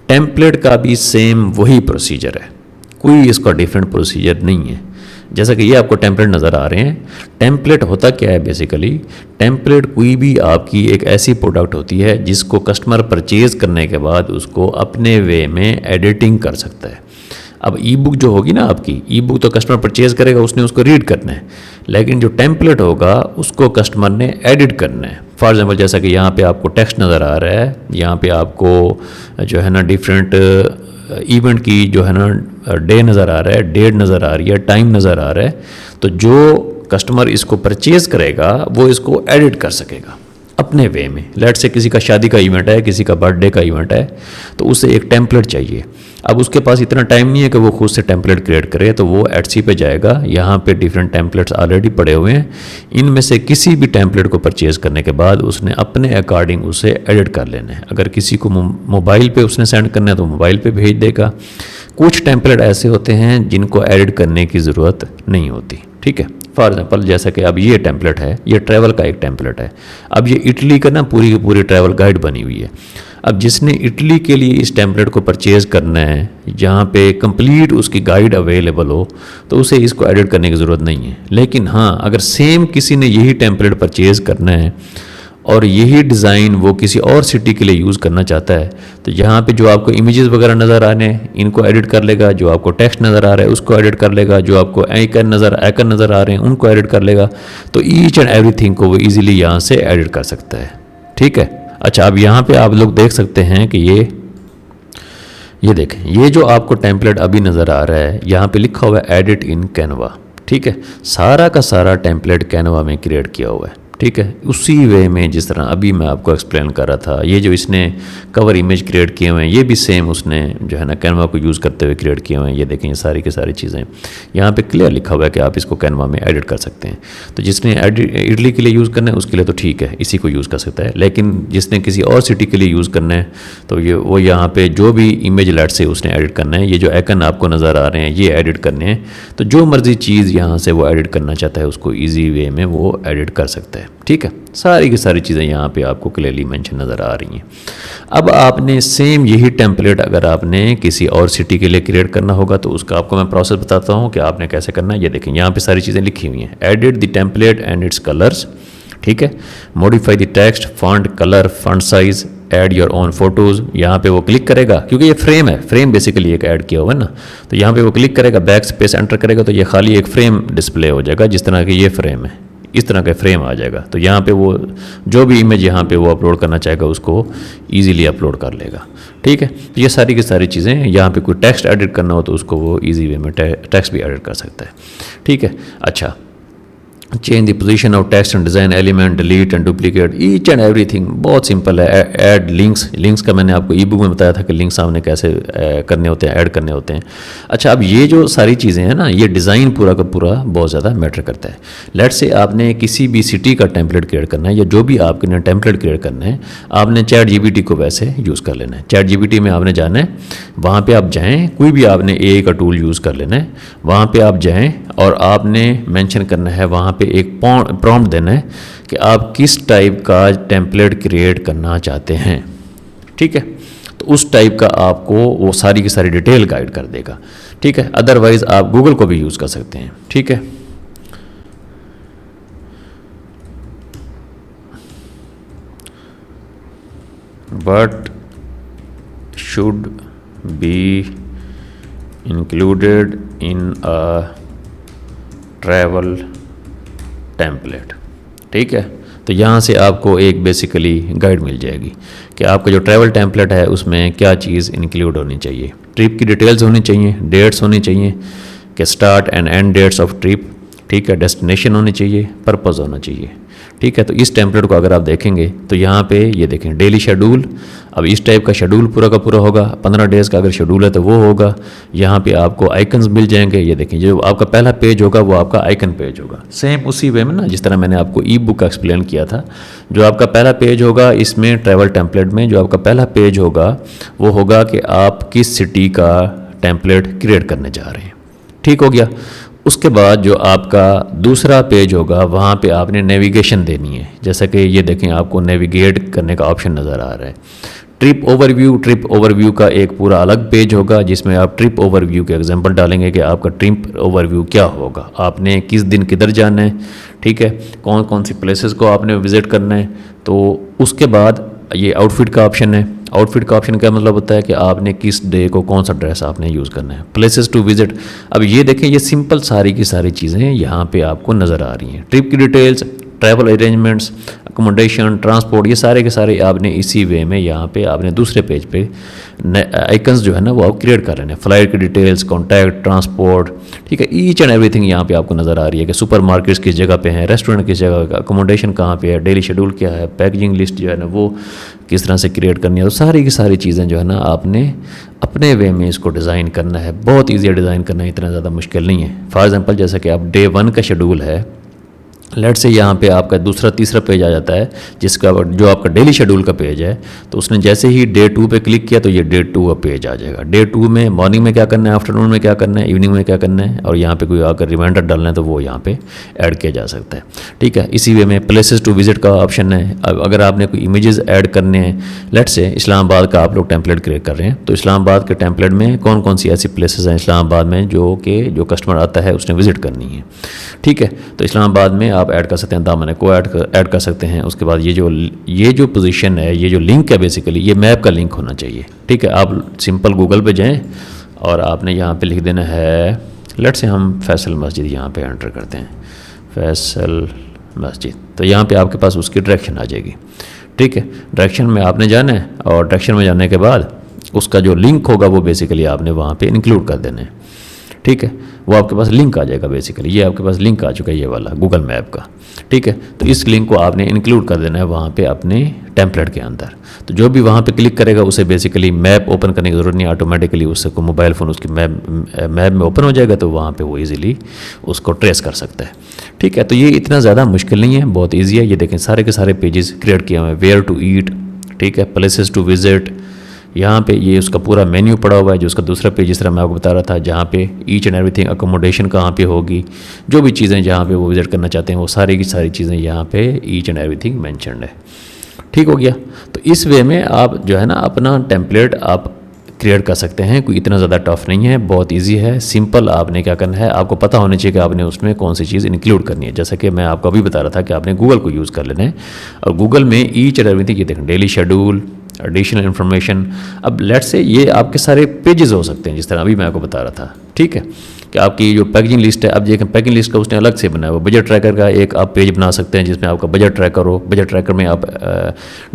टेम्पलेट का भी सेम वही प्रोसीजर है, कोई इसका डिफरेंट प्रोसीजर नहीं है। जैसा कि ये आपको टेम्पलेट नज़र आ रहे हैं, टेम्पलेट होता क्या है बेसिकली, टेम्पलेट कोई भी आपकी एक ऐसी प्रोडक्ट होती है जिसको कस्टमर परचेज़ करने के बाद उसको अपने वे में एडिटिंग कर सकता है। अब ई बुक जो होगी ना आपकी, ई बुक तो कस्टमर परचेज़ करेगा, उसने उसको रीड करना है, लेकिन जो टेम्पलेट होगा उसको कस्टमर ने एडिट करना है। फॉर एग्जांपल जैसा कि यहाँ पे आपको टेक्स्ट नज़र आ रहा है, यहाँ पे आपको जो है ना डिफरेंट इवेंट की जो है ना डे नज़र आ रहा है, डेट नज़र आ रही है, टाइम नज़र आ रहा है। तो जो कस्टमर इसको परचेज़ करेगा वो इसको एडिट कर सकेगा अपने वे में। लेट से किसी का शादी का इवेंट है, किसी का बर्थडे का इवेंट है, तो उसे एक टेम्पलेट चाहिए। अब उसके पास इतना टाइम नहीं है कि वो खुद से टेम्पलेट क्रिएट करे, तो वो एडसी पे जाएगा, यहाँ पे डिफरेंट टेम्पलेट्स ऑलरेडी पड़े हुए हैं, इनमें से किसी भी टेम्पलेट को परचेज़ करने के बाद उसने अपने अकॉर्डिंग उसे एडिट कर लेना है। अगर किसी को मोबाइल पे उसने सेंड करना है तो मोबाइल पे भेज देगा। कुछ टेम्पलेट ऐसे होते हैं जिनको एडिट करने की ज़रूरत नहीं होती, ठीक है। फॉर एग्जाम्पल जैसा कि अब ये टेम्पलेट है, ये ट्रैवल का एक टेम्पलेट है। अब ये इटली का ना पूरी की पूरी ट्रैवल गाइड बनी हुई है। अब जिसने इटली के लिए इस टेम्पलेट को परचेज़ करना है, जहाँ पे कंप्लीट उसकी गाइड अवेलेबल हो, तो उसे इसको एडिट करने की ज़रूरत नहीं है। लेकिन हाँ, अगर सेम किसी ने यही टेम्पलेट परचेज़ करना है और यही डिज़ाइन वो किसी और सिटी के लिए यूज़ करना चाहता है, तो यहाँ पे जो आपको इमेजेस वगैरह नज़र आ रहे हैं इनको एडिट कर लेगा, जो आपको टेक्स्ट नज़र आ रहा है उसको एडिट कर लेगा, जो आपको आइकन नज़र आ रहे हैं उनको एडिट कर लेगा। तो ईच एंड एवरीथिंग को वो ईजिली यहाँ से एडिट कर सकता है, ठीक है। अच्छा, अब यहाँ पे आप लोग देख सकते हैं कि ये देखें, ये जो आपको टेम्पलेट अभी नज़र आ रहा है यहाँ पे लिखा हुआ है एडिट इन कैनवा, ठीक है। सारा का सारा टेम्पलेट कैनवा में क्रिएट किया हुआ है, ठीक है। उसी वे में जिस तरह अभी मैं आपको एक्सप्लेन कर रहा था, ये जो इसने कवर इमेज क्रिएट किए हुए हैं ये भी सेम उसने जो है ना कैनवा को यूज़ करते हुए क्रिएट किए हुए हैं। ये देखें, ये सारी की सारी चीज़ें यहाँ पे क्लियर लिखा हुआ है कि आप इसको कैनवा में एडिट कर सकते हैं। तो जिसने इटली के लिए यूज़ करना है उसके लिए तो ठीक है, इसी को यूज़ कर सकता है। लेकिन जिसने किसी और सिटी के लिए यूज़ करना है तो वो यहाँ पर जो भी इमेज लेट से उसने एडिट करना है, ये जो आइकन आपको नज़र आ रहे हैं ये एडिट करने हैं। तो जो मर्जी चीज़ यहाँ से वो एडिट करना चाहता है उसको ईजी वे में वो एडिट कर सकता है, ठीक है। सारी की सारी चीज़ें यहाँ पे आपको क्लियरली मेंशन नज़र आ रही हैं। अब आपने सेम यही टेम्पलेट अगर आपने किसी और सिटी के लिए क्रिएट करना होगा तो उसका आपको मैं प्रोसेस बताता हूँ कि आपने कैसे करना है। ये देखें, यहाँ पे सारी चीज़ें लिखी हुई हैं। Edit the template and it's colours, ठीक है। Modify the text, font, colour, font size, add your own photos. यहाँ पे वो क्लिक करेगा, क्योंकि ये फ्रेम है, फ्रेम बेसिकली एक ऐड किया हुआ है ना, तो यहाँ पे वो क्लिक करेगा, बैक स्पेस एंटर करेगा तो ये खाली एक फ्रेम डिस्प्ले हो जाएगा। जिस तरह की ये फ्रेम है इस तरह का फ्रेम आ जाएगा। तो यहाँ पे वो जो भी इमेज यहाँ पे वो अपलोड करना चाहेगा उसको इजीली अपलोड कर लेगा, ठीक है। तो ये सारी की सारी चीज़ें, यहाँ पे कोई टेक्स्ट एडिट करना हो तो उसको वो इजी वे में टेक्स्ट भी एडिट कर सकता है, ठीक है। अच्छा, change the position of text and design element, delete and duplicate, each and everything बहुत सिंपल है। ऐड लिंक्स का मैंने आपको ई बुक में बताया था कि लिंक्स सामने कैसे करने होते हैं, ऐड करने होते हैं। अच्छा, अब ये जो सारी चीज़ें हैं ना, ये डिज़ाइन पूरा का पूरा बहुत ज़्यादा मैटर करता है। लेट से आपने किसी भी सिटी का टेम्पलेट क्रिएट करना है या जो भी आपके टेम्पलेट क्रिएट करना है, आपने चैट जीपीटी को वैसे यूज़ कर लेना है। चैट जीपीटी में आपने जाना है, वहाँ पर आप जाएँ, कोई भी आपने एआई का टूल यूज़ कर लेना है, वहाँ पर आप जाएँ और आपने मेंशन करना है, वहाँ पे एक प्रॉम्प्ट देना है कि आप किस टाइप का टेम्पलेट क्रिएट करना चाहते हैं, ठीक है। तो उस टाइप का आपको वो सारी की सारी डिटेल गाइड कर देगा, ठीक है। अदरवाइज आप गूगल को भी यूज़ कर सकते हैं, ठीक है। But should be included in a travel template, ठीक है। तो यहाँ से आपको एक बेसिकली गाइड मिल जाएगी कि आपका जो ट्रैवल टेम्पलेट है उसमें क्या चीज़ इंक्लूड होनी चाहिए। ट्रिप की डिटेल्स होनी चाहिए, डेट्स होनी चाहिए कि start and end dates of trip, ठीक है, डेस्टिनेशन होनी चाहिए, पर्पज़ होना चाहिए। ठीक है, तो इस टेम्पलेट को अगर आप देखेंगे तो यहाँ पे ये देखें डेली शेड्यूल। अब इस टाइप का शेड्यूल पूरा का पूरा होगा, 15 डेज़ का अगर शेड्यूल है तो वो होगा। यहाँ पे आपको आइकन्स मिल जाएंगे। ये देखें जो आपका पहला पेज होगा वो आपका आइकन पेज होगा, सेम उसी वे में ना जिस तरह मैंने आपको ई बुक का एक्सप्लेन किया था। जो आपका पहला पेज होगा इसमें ट्रैवल टेम्पलेट में, जो आपका पहला पेज होगा वो होगा कि आप किस सिटी का टेम्पलेट क्रिएट करने जा रहे हैं। ठीक हो गया। उसके बाद जो आपका दूसरा पेज होगा वहाँ पे आपने नेविगेशन देनी है। जैसा कि ये देखें आपको नेविगेट करने का ऑप्शन नज़र आ रहा है। ट्रिप ओवरव्यू का एक पूरा अलग पेज होगा जिसमें आप ट्रिप ओवरव्यू के एग्जांपल डालेंगे कि आपका ट्रिप ओवरव्यू क्या होगा, आपने किस दिन किधर जाना है, ठीक है, कौन कौन सी प्लेसेस को आपने विज़िट करना है। तो उसके बाद ये आउटफिट का ऑप्शन है। आउटफिट का ऑप्शन क्या मतलब होता है कि आपने किस डे को कौन सा ड्रेस आपने यूज़ करना है। प्लेसेस टू विजिट, अब ये देखें ये सिंपल सारी की सारी चीज़ें यहाँ पे आपको नज़र आ रही हैं। ट्रिप की details, travel arrangements, accommodation, transport, ये सारे के सारे आपने इसी वे में यहाँ पे आपने दूसरे पेज पे आइकन्स जो है ना वो आप क्रिएट कर रहे हैं। फ्लाइट की डिटेल्स, कॉन्टैक्ट, ट्रांसपोर्ट, ठीक है, ईच एंड एवरीथिंग यहाँ पे आपको नज़र आ रही है कि सुपर मार्केट्स किस जगह पे हैं, रेस्टोरेंट किस जगह का, अकोमोडेशन कहाँ पे है, डेली शेड्यूल क्या है, पैकेजिंग लिस्ट जो है ना वो किस तरह से क्रिएट करनी है। तो सारी की सारी चीज़ें जो है ना आपने अपने वे में इसको डिज़ाइन करना है। बहुत ईजी है डिज़ाइन करना, इतना ज़्यादा मुश्किल नहीं है। फॉर एग्जांपल जैसा कि आप डे 1 का शेड्यूल है, लेट से यहाँ पे आपका दूसरा तीसरा पेज आ जाता है जिसका जो आपका डेली शेड्यूल का पेज है। तो उसने जैसे ही डे 2 पे क्लिक किया तो ये डे 2 का पेज आ जाएगा। डे 2 में मॉर्निंग में क्या करना है, आफ्टरनून में क्या करना है, इवनिंग में क्या करना है, और यहाँ पे कोई आकर रिमाइंडर डालना है तो वो यहाँ पे ऐड किया जा सकता है। ठीक है, इसी वे में प्लेसेस टू विजिट का ऑप्शन है। अब अगर आपने कोई इमेजेस ऐड करने हैं, लेट से इस्लामाबाद का आप लोग टेम्पलेट क्रिएट कर रहे हैं, तो इस्लामाबाद के टेम्पलेट में कौन कौन सी ऐसी प्लेसेस हैं इस्लामाबाद में जो कस्टमर आता है उसने विजिट करनी है। ठीक है, तो इस्लामाबाद में आप ऐड कर सकते हैं, दामन को ऐड कर सकते हैं। उसके बाद ये जो पोजीशन है, ये जो लिंक है, बेसिकली ये मैप का लिंक होना चाहिए। ठीक है, आप सिंपल गूगल पे जाएं और आपने यहाँ पे लिख देना है, लेट से हम फैसल मस्जिद यहाँ पे एंटर करते हैं, फैसल मस्जिद, तो यहाँ पे आपके पास उसकी डायरेक्शन आ जाएगी। ठीक है, डायरेक्शन में आपने जाना है और डायरेक्शन में जाने के बाद उसका जो लिंक होगा वो बेसिकली आपने वहाँ पे इंक्लूड कर देना है। ठीक है, वो आपके पास लिंक आ जाएगा। बेसिकली ये आपके पास लिंक आ चुका है, ये वाला गूगल मैप का। ठीक है, तो इस लिंक को आपने इंक्लूड कर देना है वहाँ पे अपने टेम्पलेट के अंदर। तो जो भी वहाँ पे क्लिक करेगा उसे बेसिकली मैप ओपन करने की ज़रूरत नहीं, ऑटोमेटिकली उससे को मोबाइल फ़ोन उसकी मैप में ओपन हो जाएगा, तो वहाँ पे वो इजीली उसको ट्रेस कर सकता है। ठीक है, तो ये इतना ज़्यादा मुश्किल नहीं है, बहुत ईजी है। ये देखें सारे के सारे पेजेस क्रिएट किए हुए हैं। वेयर टू ईट, ठीक है, प्लेसेस टू विजिट, यहाँ पे ये उसका पूरा मेन्यू पड़ा हुआ है। जो उसका दूसरा पेज जिस तरह मैं आपको बता रहा था, जहाँ पे ईच एंड एवरीथिंग, अकोमोडेशन कहाँ पे होगी, जो भी चीज़ें जहाँ पे वो विज़िट करना चाहते हैं वो सारी की सारी चीज़ें यहाँ पे ईच एंड एवरीथिंग मेंशन्ड है। ठीक हो गया। तो इस वे में आप जो है ना अपना टेम्पलेट आप क्रिएट कर सकते हैं। कोई इतना ज़्यादा टफ नहीं है, बहुत ईजी है, सिंपल। आपने क्या करना है, आपको पता होना चाहिए कि आपने उसमें कौन सी चीज़ इंक्लूड करनी है। जैसा कि मैं आपको अभी बता रहा था कि आपने गूगल को यूज़ कर लेना है, और गूगल में ईच एंड एवरीथिंग, ये देखें डेली शेड्यूल, एडिशनल इन्फॉर्मेशन। अब लेट से ये आपके सारे पेजेस हो सकते हैं जिस तरह अभी मैं आपको बता रहा था। ठीक है, कि आपकी जो पैकेजिंग लिस्ट है, अब देखें पैकेजिंग लिस्ट का उसने अलग से बनाया हुआ। बजट ट्रैकर का एक आप पेज बना सकते हैं जिसमें आपका बजट ट्रैकर हो। बजट ट्रैकर में आप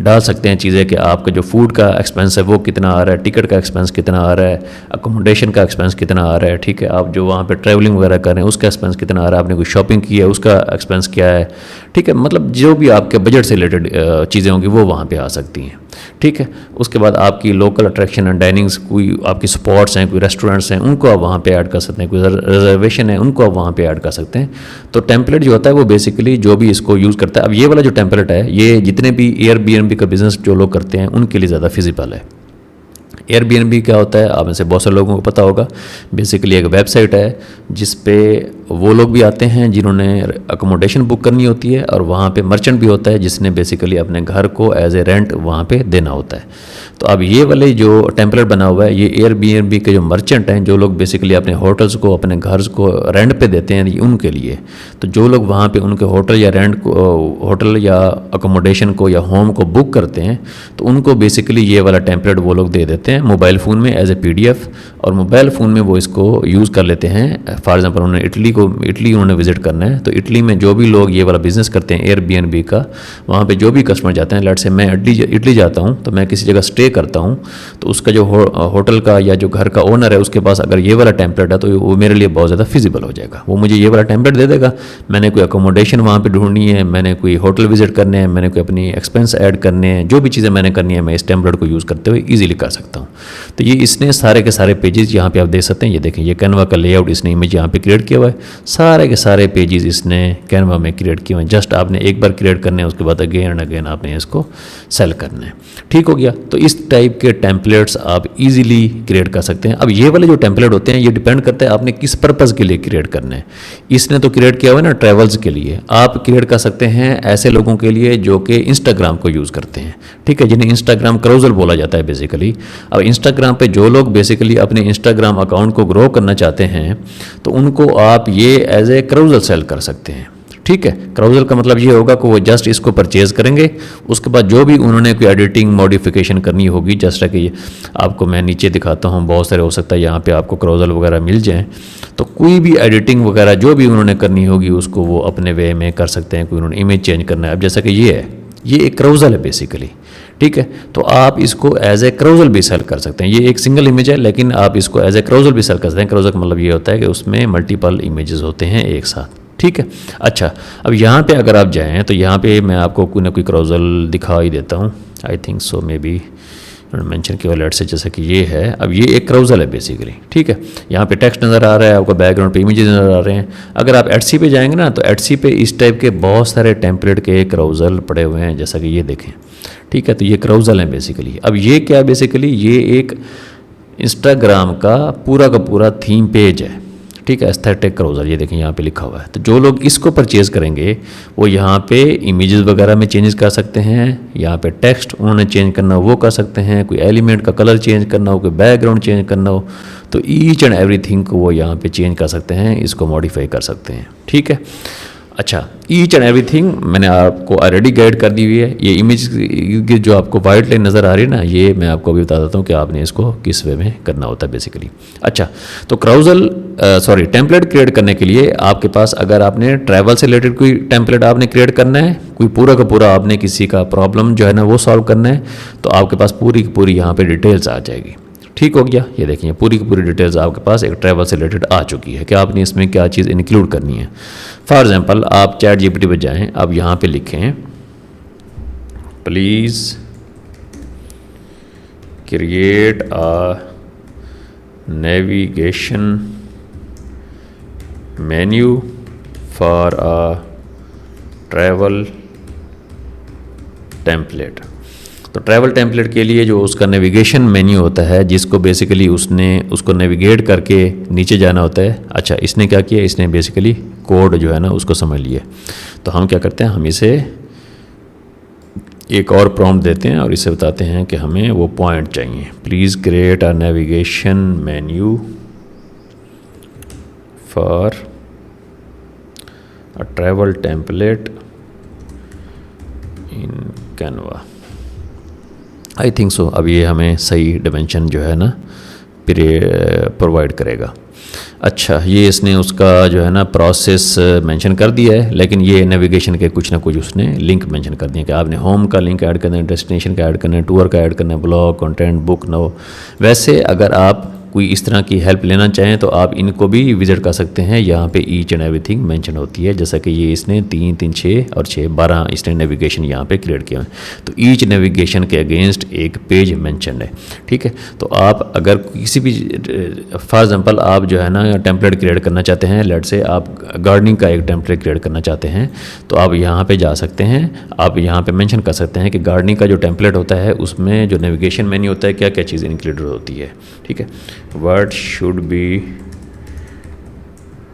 डाल सकते हैं चीज़ें कि आपका जो फूड का एक्सपेंस है वो कितना आ रहा है, टिकट का एक्सपेंस कितना आ रहा है, अकोमोडेशन का एक्सपेंस कितना आ रहा है। ठीक है, आप जो वहाँ पर ट्रैवलिंग वगैरह कर रहे हैं उसका एक्सपेंस कितना आ रहा है, आपने कोई शॉपिंग की है उसका एक्सपेंस क्या है। ठीक है, मतलब जो भी आपके बजट से रिलेटेड चीज़ें होंगी वो वहाँ पर आ सकती हैं। ठीक है, उसके बाद आपकी लोकल अट्रैक्शन एंड डाइनिंग्स, कोई आपकी स्पॉट्स हैं, कोई रेस्टोरेंट्स हैं, उनको आप वहाँ पे ऐड कर सकते हैं, कोई रिजर्वेशन है उनको आप वहाँ पे ऐड कर सकते हैं। तो टेम्पलेट जो होता है वो बेसिकली जो भी इसको यूज़ करता है, अब ये वाला जो टेम्पलेट है ये जितने भी एयरबीएनबी का बिज़नेस जो लोग करते हैं उनके लिए ज़्यादा फिजिबल है। एयरबीएनबी क्या होता है आप में से बहुत सारे लोगों को पता होगा, बेसिकली एक वेबसाइट है जिस पे वो लोग भी आते हैं जिन्होंने अकोमोडेशन बुक करनी होती है, और वहाँ पे मर्चेंट भी होता है जिसने बेसिकली अपने घर को एज ए रेंट वहाँ पे देना होता है। तो अब ये वाले जो टेम्पलेट बना हुआ है ये एयरबीएनबी के जो मर्चेंट हैं, जो लोग बेसिकली अपने होटल्स को, अपने घर को रेंट पे देते हैं, ये उनके लिए। तो जो लोग वहाँ पे उनके होटल या रेंट को, होटल या अकोमोडेशन को या होम को बुक करते हैं, तो उनको बेसिकली ये वाला टेम्पलेट वो लोग दे देते हैं मोबाइल फ़ोन में एज ए PDF, और मोबाइल फ़ोन में वो इसको यूज़ कर लेते हैं। फॉर एग्जांपल उन्होंने इटली इटली उन्होंने विजिट करना है, तो इटली में जो भी लोग ये वाला बिज़नेस करते हैं एयरबीएनबी का, वहाँ पे जो भी कस्टमर जाते हैं, लेट से मैं इटली जाता हूँ तो मैं किसी जगह स्टे करता हूँ, तो उसका जो होटल का या जो घर का ओनर है उसके पास अगर ये वाला टेम्पलेट है तो वो मेरे लिए बहुत ज़्यादा फिजिबल हो जाएगा। वो मुझे ये वाला टेम्पलेट दे देगा, मैंने कोई अकोमोडेशन वहाँ पर ढूंढनी है, मैंने कोई होटल विजिट करने हैं, मैंने कोई अपनी एक्सपेंस ऐड करने हैं, जो भी चीज़ें मैंने करनी है मैं इस टेम्पलेट को यूज़ करते हुए ईजिली कर सकता हूँ। तो ये इसने सारे के सारे पेजेस यहाँ पे आप देख सकते हैं, ये देखें ये कैनवा का लेआउट इसने इमेज यहाँ पे क्रिएट किया हुआ है, सारे के सारे पेजेस इसने कैनवा में क्रिएट किए हुए हैं। जस्ट आपने एक बार क्रिएट करने हैं, उसके बाद अगेन एंड अगेन आपने इसको सेल करना है। ठीक हो गया। तो इस टाइप के टेम्पलेट्स आप इजीली क्रिएट कर सकते हैं। अब ये वाले जो टेम्पलेट होते हैं ये डिपेंड करता है आपने किस पर्पज़ के लिए क्रिएट करना है। इसने तो क्रिएट किया हुआ है ना ट्रैवल्स के लिए, आप क्रिएट कर सकते हैं ऐसे लोगों के लिए जो कि इंस्टाग्राम को यूज़ करते हैं, ठीक है, जिन्हें इंस्टाग्राम क्राउजल बोला जाता है बेसिकली। अब इंस्टाग्राम पे जो लोग बेसिकली अपने इंस्टाग्राम अकाउंट को ग्रो करना चाहते हैं तो उनको आप ये एज ए क्राउजल सेल कर सकते हैं। ठीक है, क्राउजल का मतलब ये होगा कि वो जस्ट इसको परचेज़ करेंगे, उसके बाद जो भी उन्होंने कोई एडिटिंग मॉडिफिकेशन करनी होगी, जैसा कि आपको मैं नीचे दिखाता हूँ, बहुत सारे हो सकता है यहाँ पे आपको क्राउजल वगैरह मिल जाएँ, तो कोई भी एडिटिंग वगैरह जो भी उन्होंने करनी होगी उसको वो अपने वे में कर सकते हैं। कोई उन्होंने इमेज चेंज करना है, अब जैसा कि ये है, ये एक क्राउजल है बेसिकली, ठीक है, तो आप इसको एज ए क्राउजल भी सेल कर सकते हैं। ये एक सिंगल इमेज है लेकिन आप इसको एज ए क्राउजल भी सेल कर सकते हैं। क्राउजल का मतलब ये होता है कि उसमें मल्टीपल इमेजेस होते हैं एक साथ, ठीक है। अच्छा, अब यहाँ पे अगर आप जाएँ तो यहाँ पे मैं आपको कोई ना कोई क्राउजल दिखा ही देता हूँ। I think so may be mention किया लेट से, जैसे कि ये है। अब ये एक क्राउजल है बेसिकली, ठीक है, यहाँ पे टेक्स्ट नज़र आ रहा है, आपको बैकग्राउंड पे इमेजेस नज़र आ रहे हैं। अगर आप एटसी पे जाएंगे ना तो एटसी पे इस टाइप के बहुत सारे टेम्पलेट के क्राउजल पड़े हुए हैं, जैसा कि ये देखें, ठीक है। तो ये क्राउजल है बेसिकली। अब ये क्या बेसिकली, ये एक इंस्टाग्राम का पूरा थीम पेज है, ठीक है, एस्थेटिक क्राउजल, ये देखें यहाँ पे लिखा हुआ है। तो जो लोग इसको परचेज़ करेंगे वो यहाँ पे इमेजेस वगैरह में चेंजेस कर सकते हैं, यहाँ पे टेक्स्ट उन्होंने चेंज करना हो वो कर सकते हैं, कोई एलिमेंट का कलर चेंज करना हो, कोई बैकग्राउंड चेंज करना हो, तो ईच एंड एवरीथिंग को वो यहाँ पे चेंज कर सकते हैं, इसको मॉडिफाई कर सकते हैं, ठीक है। अच्छा, ईच एंड एवरीथिंग मैंने आपको ऑलरेडी गाइड कर दी हुई है। ये इमेज की जो आपको वाइट लाइन नज़र आ रही है ना, ये मैं आपको अभी बता देता हूँ कि आपने इसको किस वे में करना होता है बेसिकली। अच्छा, तो क्राउजल टेम्पलेट क्रिएट करने के लिए आपके पास, अगर आपने ट्रैवल से रिलेटेड कोई टेम्पलेट आपने क्रिएट करना है, कोई पूरा का पूरा आपने किसी का प्रॉब्लम जो है ना वो सॉल्व करना है, तो आपके पास पूरी की पूरी यहाँ पे डिटेल्स आ जाएगी। ठीक हो गया, ये देखिए पूरी की पूरी डिटेल्स आपके पास एक ट्रैवल से रिलेटेड आ चुकी है कि आपने इसमें क्या चीज़ इंक्लूड करनी है। फॉर एग्जांपल आप चैट जीपीटी पे जाएं, अब यहाँ पे लिखें please create a navigation menu for a travel template. तो ट्रैवल टेम्पलेट के लिए जो उसका नेविगेशन मेन्यू होता है, जिसको बेसिकली उसको नेविगेट करके नीचे जाना होता है। अच्छा, इसने क्या किया, इसने बेसिकली कोड जो है ना उसको समझ लिया। तो हम क्या करते हैं, हम इसे एक और प्रॉम्प्ट देते हैं और इसे बताते हैं कि हमें वो पॉइंट चाहिए। Please create a navigation menu for a travel template in Canva. I think so. अब ये हमें सही डिमेंशन जो है ना प्रोवाइड करेगा। अच्छा, ये इसने उसका जो है ना प्रोसेस मेंशन कर दिया है, लेकिन ये नेविगेशन के कुछ ना कुछ उसने लिंक मेंशन कर दिए कि आपने होम का लिंक ऐड करना है, डेस्टिनेशन का ऐड करना है, टूर का ऐड करना है, ब्लॉग कंटेंट बुक नो। वैसे अगर आप कोई इस तरह की हेल्प लेना चाहें तो आप इनको भी विजिट कर सकते हैं। यहाँ पे ईच एंड एवरीथिंग मेंशन होती है, जैसा कि ये इसने 3 3 6 और 6 12 इसने नेविगेशन यहाँ पे क्रिएट किया है। तो ईच नेविगेशन के अगेंस्ट एक पेज मेंशन है, ठीक है। तो आप अगर किसी भी फॉर एग्जांपल आप जो है ना टेम्पलेट क्रिएट करना चाहते हैं, लेट से आप गार्डनिंग का एक टेम्पलेट क्रिएट करना चाहते हैं, तो आप यहाँ पर जा सकते हैं। आप यहाँ पर मैंशन कर सकते हैं कि गार्डनिंग का जो टेम्पलेट होता है उसमें जो नेविगेशन मेन्यू होता है क्या क्या चीज़ इंक्लूडेड होती है, ठीक है। What should be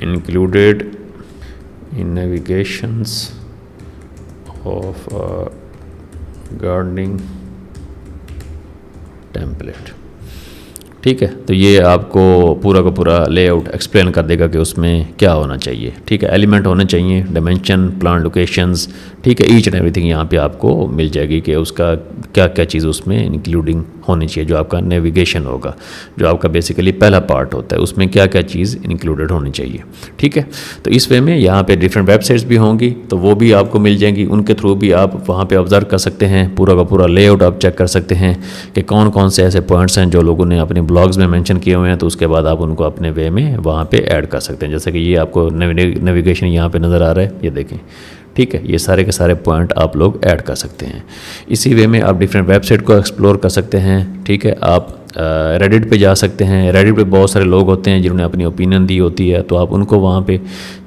included in navigations of a gardening template, ठीक है। तो ये आपको पूरा का पूरा लेआउट एक्सप्लेन कर देगा कि उसमें क्या होना चाहिए। ठीक है, एलिमेंट होने चाहिए, डायमेंशन, प्लान लोकेशंस, ठीक है, ईच एंड एवरीथिंग यहाँ पे आपको मिल जाएगी कि उसका क्या क्या चीज़ उसमें इंक्लूडिंग होनी चाहिए। जो आपका नेविगेशन होगा, जो आपका बेसिकली पहला पार्ट होता है, उसमें क्या क्या चीज़ इंक्लूडेड होनी चाहिए। ठीक है, तो इस वे में यहाँ पे डिफरेंट वेबसाइट्स भी होंगी, तो वो भी आपको मिल जाएंगी। उनके थ्रू भी आप वहाँ पे ऑब्जर्व कर सकते हैं, पूरा का पूरा लेआउट आप चेक कर सकते हैं कि कौन कौन से ऐसे पॉइंट्स हैं जो लोगों ने अपने ब्लॉग्स में मेंशन किए हुए हैं, तो उसके बाद आप उनको अपने वे में वहाँ पे ऐड कर सकते हैं। जैसे कि ये आपको नेविगेशन यहाँ पे नज़र आ रहा है, ये देखें। ठीक है, ये सारे के सारे पॉइंट आप लोग ऐड कर सकते हैं। इसी वे में आप डिफरेंट वेबसाइट को एक्सप्लोर कर सकते हैं। ठीक है, आप रेडिट पे जा सकते हैं। रेडिट पे बहुत सारे लोग होते हैं जिन्होंने अपनी ओपिनियन दी होती है, तो आप उनको वहाँ पे